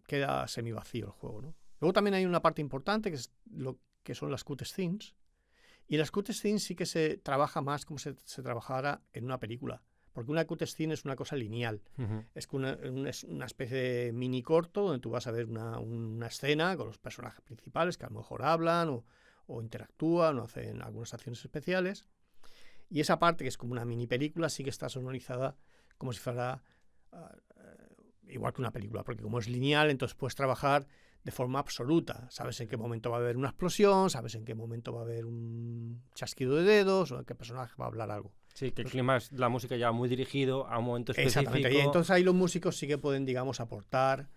queda semivacío el juego, ¿no? Luego también hay una parte importante, que es lo que son las cutscenes. Y las cutscenes sí que se trabaja más como se trabajara en una película. Porque una cutscene es una cosa lineal. Ujú. Es una especie de mini corto donde tú vas a ver una escena con los personajes principales que a lo mejor hablan, o o interactúan o hacen algunas acciones especiales. Y esa parte, que es como una mini película, sí que está sonorizada como si fuera igual que una película, porque como es lineal, entonces puedes trabajar de forma absoluta. Sabes en qué momento va a haber una explosión, sabes en qué momento va a haber un chasquido de dedos o en qué personaje va a hablar algo. Sí, que el clima es la música ya muy dirigido a un momento específico. Exactamente. Y entonces ahí los músicos sí que pueden, digamos, aportar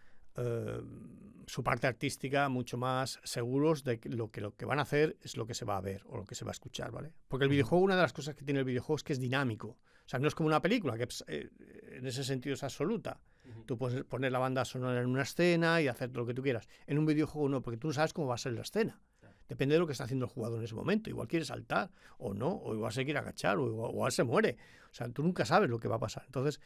su parte artística mucho más seguros de que lo que van a hacer es lo que se va a ver o lo que se va a escuchar, ¿vale? Porque el videojuego, una de las cosas que tiene el videojuego es que es dinámico. O sea, no es como una película, que en ese sentido es absoluta. Tú puedes poner la banda sonora en una escena y hacer lo que tú quieras. En un videojuego no, porque tú no sabes cómo va a ser la escena. Depende de lo que está haciendo el jugador en ese momento. Igual quiere saltar o no, o igual se quiere agachar, o igual se muere. O sea, tú nunca sabes lo que va a pasar. Entonces,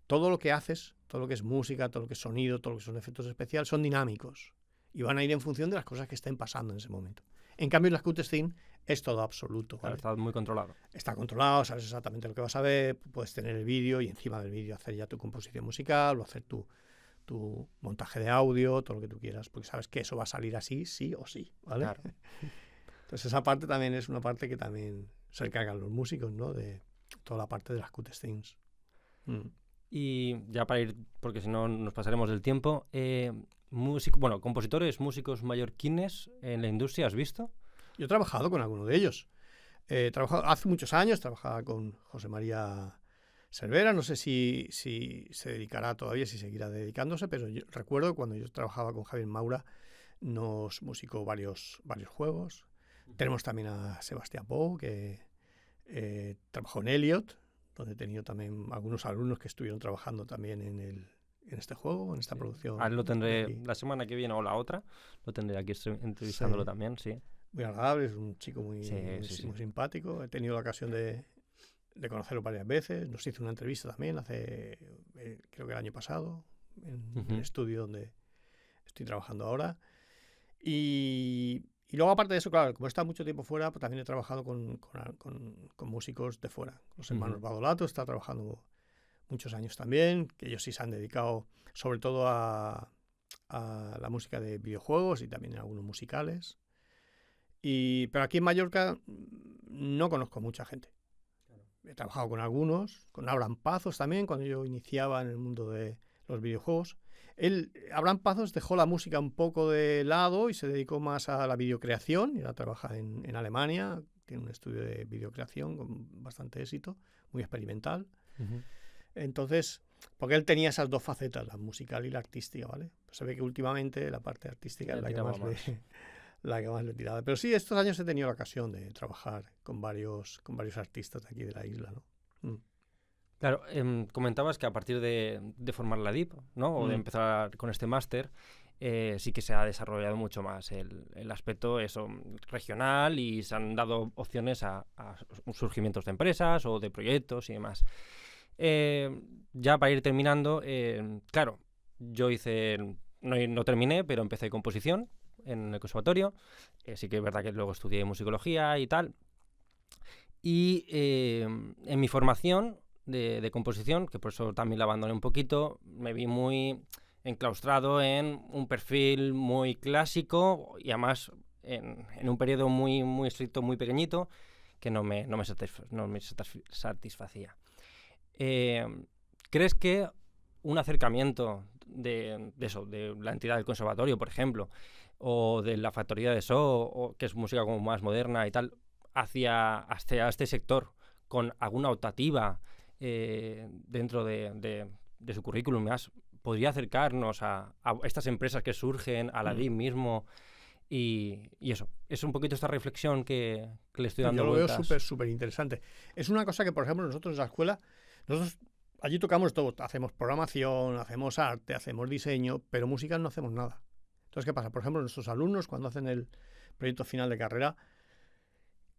todo lo que haces, todo lo que es música, todo lo que es sonido, todo lo que son efectos especiales, son dinámicos y van a ir en función de las cosas que estén pasando en ese momento. En cambio, en las cutscenes es todo absoluto. ¿vale? Claro, está muy controlado. Está controlado, sabes exactamente lo que vas a ver, puedes tener el vídeo y encima del vídeo hacer ya tu composición musical o hacer tu montaje de audio, todo lo que tú quieras, porque sabes que eso va a salir así, sí o sí, ¿vale? Claro. Entonces esa parte también es una parte que también se encargan los músicos, ¿no? De toda la parte de las cutscenes. Y ya para ir, porque si no nos pasaremos del tiempo, compositores, músicos mallorquines en la industria, ¿has visto? Yo he trabajado con alguno de ellos. Hace muchos años trabajaba con José María Cervera, no sé si se dedicará todavía, si seguirá dedicándose, pero yo recuerdo cuando yo trabajaba con Javier Maura, nos musicó varios juegos. Tenemos también a Sebastián Pou, que trabajó en Elliot, donde he tenido también algunos alumnos que estuvieron trabajando también en este juego, en esta producción. Lo tendré la semana que viene o la otra, lo tendré aquí entrevistándolo también, sí. Muy agradable, es un chico muy simpático. He tenido la ocasión de conocerlo varias veces. Nos hizo una entrevista también creo que el año pasado, en el estudio donde estoy trabajando ahora. Y luego, aparte de eso, claro, como he estado mucho tiempo fuera, pues también he trabajado con músicos de fuera. Los hermanos Badolato está trabajando muchos años también, que ellos sí se han dedicado sobre todo a la música de videojuegos y también en algunos musicales. Pero aquí en Mallorca no conozco mucha gente. He trabajado con algunos, con Abraham Pazos también, cuando yo iniciaba en el mundo de los videojuegos. Abraham Pazos dejó la música un poco de lado y se dedicó más a la videocreación. Y ahora trabaja en Alemania, tiene un estudio de videocreación con bastante éxito, muy experimental. Entonces, porque él tenía esas dos facetas, la musical y la artística, ¿vale? Pues se ve que últimamente la parte artística es la que más le tiraba. Pero sí, estos años he tenido la ocasión de trabajar con varios artistas de aquí de la isla, ¿no? Claro, comentabas que a partir de formar la DIP, ¿no? O de empezar con este máster, sí que se ha desarrollado mucho más el aspecto regional y se han dado opciones a surgimientos de empresas o de proyectos y demás. Ya para ir terminando, claro, yo no terminé, pero empecé composición en el conservatorio. Sí que es verdad que luego estudié musicología y tal. Y en mi formación de composición, que por eso también la abandoné un poquito, me vi muy enclaustrado en un perfil muy clásico y además en un periodo muy, muy estricto, muy pequeñito, que no me satisfacía. ¿Crees que un acercamiento de la entidad del conservatorio, por ejemplo, o de la factoría de So, que es música como más moderna y tal, hacia este sector, con alguna optativa dentro de su currículum más, podría acercarnos a estas empresas que surgen, a la DIP mismo? Y eso, es un poquito esta reflexión que le estoy dando vueltas. Yo lo veo súper interesante. Es una cosa que, por ejemplo, nosotros en la escuela, allí tocamos todo, hacemos programación, hacemos arte, hacemos diseño, pero música no hacemos nada. Entonces, ¿qué pasa? Por ejemplo, nuestros alumnos, cuando hacen el proyecto final de carrera,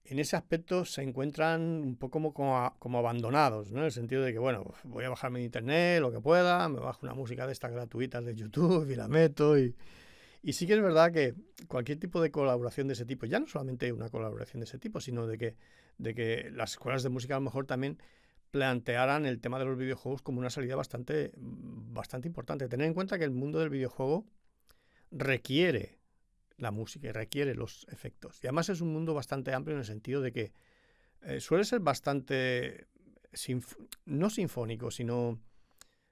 en ese aspecto se encuentran un poco como abandonados, ¿no? En el sentido de que, bueno, voy a bajarme de internet lo que pueda, me bajo una música de estas gratuitas de YouTube y la meto. Y sí que es verdad que cualquier tipo de colaboración de ese tipo, ya no solamente una colaboración de ese tipo, sino de que las escuelas de música a lo mejor también plantearan el tema de los videojuegos como una salida bastante importante. Tener en cuenta que el mundo del videojuego requiere la música y requiere los efectos. Y además es un mundo bastante amplio en el sentido de que suele ser bastante, no sinfónico, sino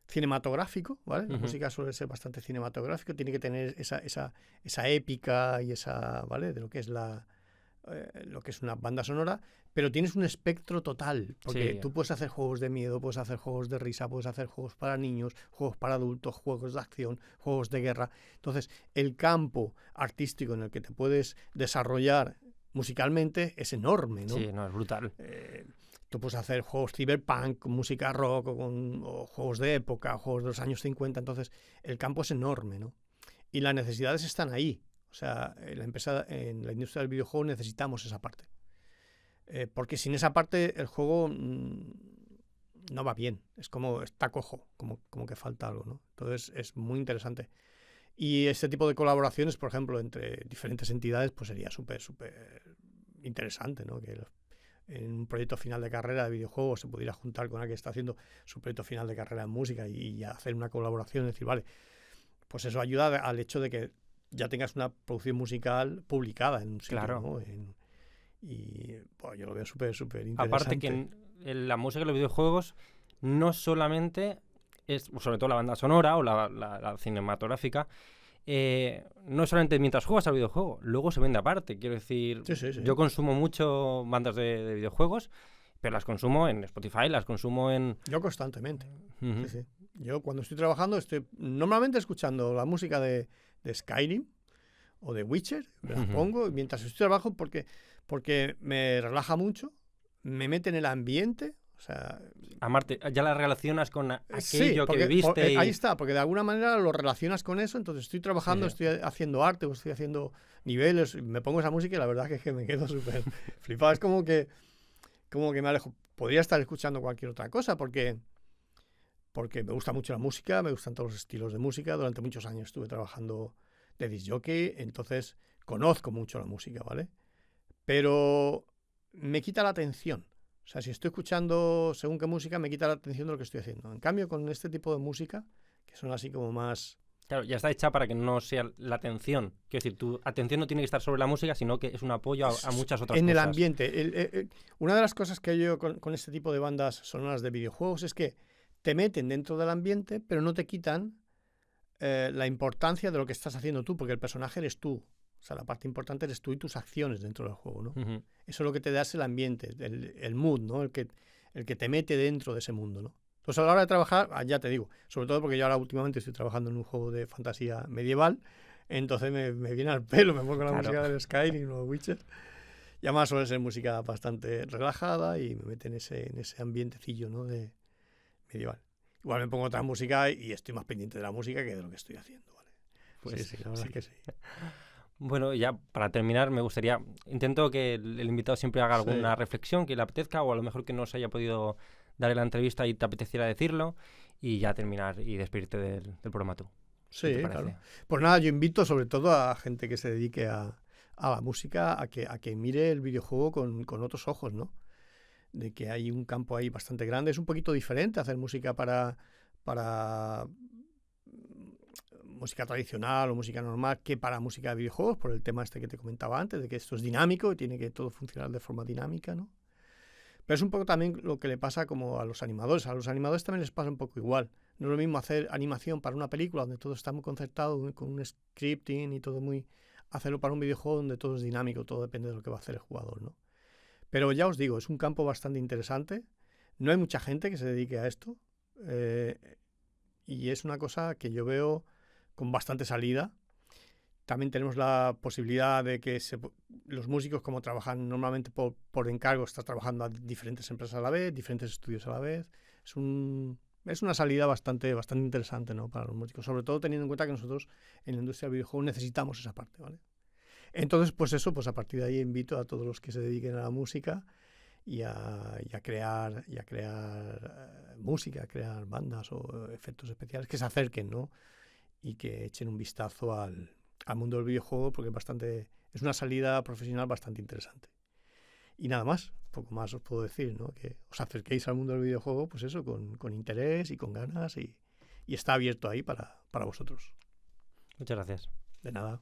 cinematográfico, ¿vale? La música suele ser bastante cinematográfico, tiene que tener esa épica y esa, ¿vale? De lo que es lo que es una banda sonora, pero tienes un espectro total, porque tú puedes hacer juegos de miedo, puedes hacer juegos de risa, puedes hacer juegos para niños, juegos para adultos, juegos de acción, juegos de guerra. Entonces, el campo artístico en el que te puedes desarrollar musicalmente es enorme, ¿no? Sí, no, es brutal. Tú puedes hacer juegos cyberpunk, con música rock, o juegos de época, juegos de los años 50, entonces el campo es enorme, ¿no? Y las necesidades están ahí. O sea, en la industria del videojuego necesitamos esa parte. Porque sin esa parte el juego no va bien. Es como está cojo, como que falta algo, ¿no? Entonces es muy interesante. Y este tipo de colaboraciones, por ejemplo, entre diferentes entidades, pues sería súper interesante, ¿no? Que en un proyecto final de carrera de videojuegos se pudiera juntar con alguien que está haciendo su proyecto final de carrera en música y hacer una colaboración y decir, vale, pues eso ayuda al hecho de que ya tengas una producción musical publicada en un sitio, claro, ¿no? Y pues, yo lo veo súper interesante. Aparte que en la música de los videojuegos no solamente es, sobre todo la banda sonora o la cinematográfica, no solamente mientras juegas al videojuego, luego se vende aparte. Quiero decir, sí. Yo consumo mucho bandas de videojuegos, pero las consumo en Spotify, las consumo en... Yo constantemente. Sí. Yo cuando estoy trabajando estoy normalmente escuchando la música de Skyrim o de Witcher, me las pongo mientras estoy trabajando porque me relaja mucho, me mete en el ambiente. O sea, amarte, ya la relacionas con aquello sí, que viviste. Ahí está, porque de alguna manera lo relacionas con eso, entonces estoy trabajando, estoy haciendo arte o estoy haciendo niveles, me pongo esa música y la verdad que me quedo súper flipado. Es como que me alejo. Podría estar escuchando cualquier otra cosa porque me gusta mucho la música, me gustan todos los estilos de música. Durante muchos años estuve trabajando de disc jockey, entonces conozco mucho la música, ¿vale? Pero me quita la atención. O sea, si estoy escuchando según qué música, me quita la atención de lo que estoy haciendo. En cambio, con este tipo de música, que son así como más... Claro, ya está hecha para que no sea la atención. Quiero decir, tu atención no tiene que estar sobre la música, sino que es un apoyo a muchas otras cosas. En el ambiente. Una de las cosas que yo con este tipo de bandas sonoras de videojuegos es que te meten dentro del ambiente, pero no te quitan la importancia de lo que estás haciendo tú, porque el personaje eres tú. O sea, la parte importante eres tú y tus acciones dentro del juego, ¿no? Eso es lo que te da es el ambiente, el mood, ¿no? El que te mete dentro de ese mundo, ¿no? Entonces, a la hora de trabajar, ya te digo, sobre todo porque yo ahora últimamente estoy trabajando en un juego de fantasía medieval, entonces me viene al pelo, me pongo la música del Skyrim o Witcher. Y además suele ser música bastante relajada y me mete en ese ambientecillo, ¿no? De medieval. Igual me pongo otra música y estoy más pendiente de la música que de lo que estoy haciendo, ¿vale? Pues sí, la verdad es que sí. Bueno, ya para terminar me gustaría, intento que el invitado siempre haga alguna reflexión que le apetezca o a lo mejor que no se haya podido dar en la entrevista y te apeteciera decirlo y ya terminar y despedirte del programa tú. Sí, claro. Pues nada, yo invito sobre todo a gente que se dedique a la música a que mire el videojuego con otros ojos, ¿no? De que hay un campo ahí bastante grande. Es un poquito diferente hacer música para música tradicional o música normal que para música de videojuegos, por el tema este que te comentaba antes, de que esto es dinámico y tiene que todo funcionar de forma dinámica, ¿no? Pero es un poco también lo que le pasa como a los animadores. A los animadores también les pasa un poco igual. No es lo mismo hacer animación para una película donde todo está muy concertado, con un scripting y todo muy... Hacerlo para un videojuego donde todo es dinámico, todo depende de lo que va a hacer el jugador, ¿no? Pero ya os digo, es un campo bastante interesante. No hay mucha gente que se dedique a esto. Y es una cosa que yo veo con bastante salida. También tenemos la posibilidad de que los músicos, como trabajan normalmente por encargo, están trabajando a diferentes empresas a la vez, diferentes estudios a la vez. Es una salida bastante interesante, ¿no? Para los músicos, sobre todo teniendo en cuenta que nosotros en la industria del videojuego necesitamos esa parte, ¿vale? Entonces, pues eso, pues a partir de ahí invito a todos los que se dediquen a la música y a crear música, a crear bandas o efectos especiales, que se acerquen, ¿no? Y que echen un vistazo al mundo del videojuego, porque es una salida profesional bastante interesante. Y nada más, poco más os puedo decir, ¿no? Que os acerquéis al mundo del videojuego, pues eso, con interés y con ganas, y está abierto ahí para vosotros. Muchas gracias. De nada.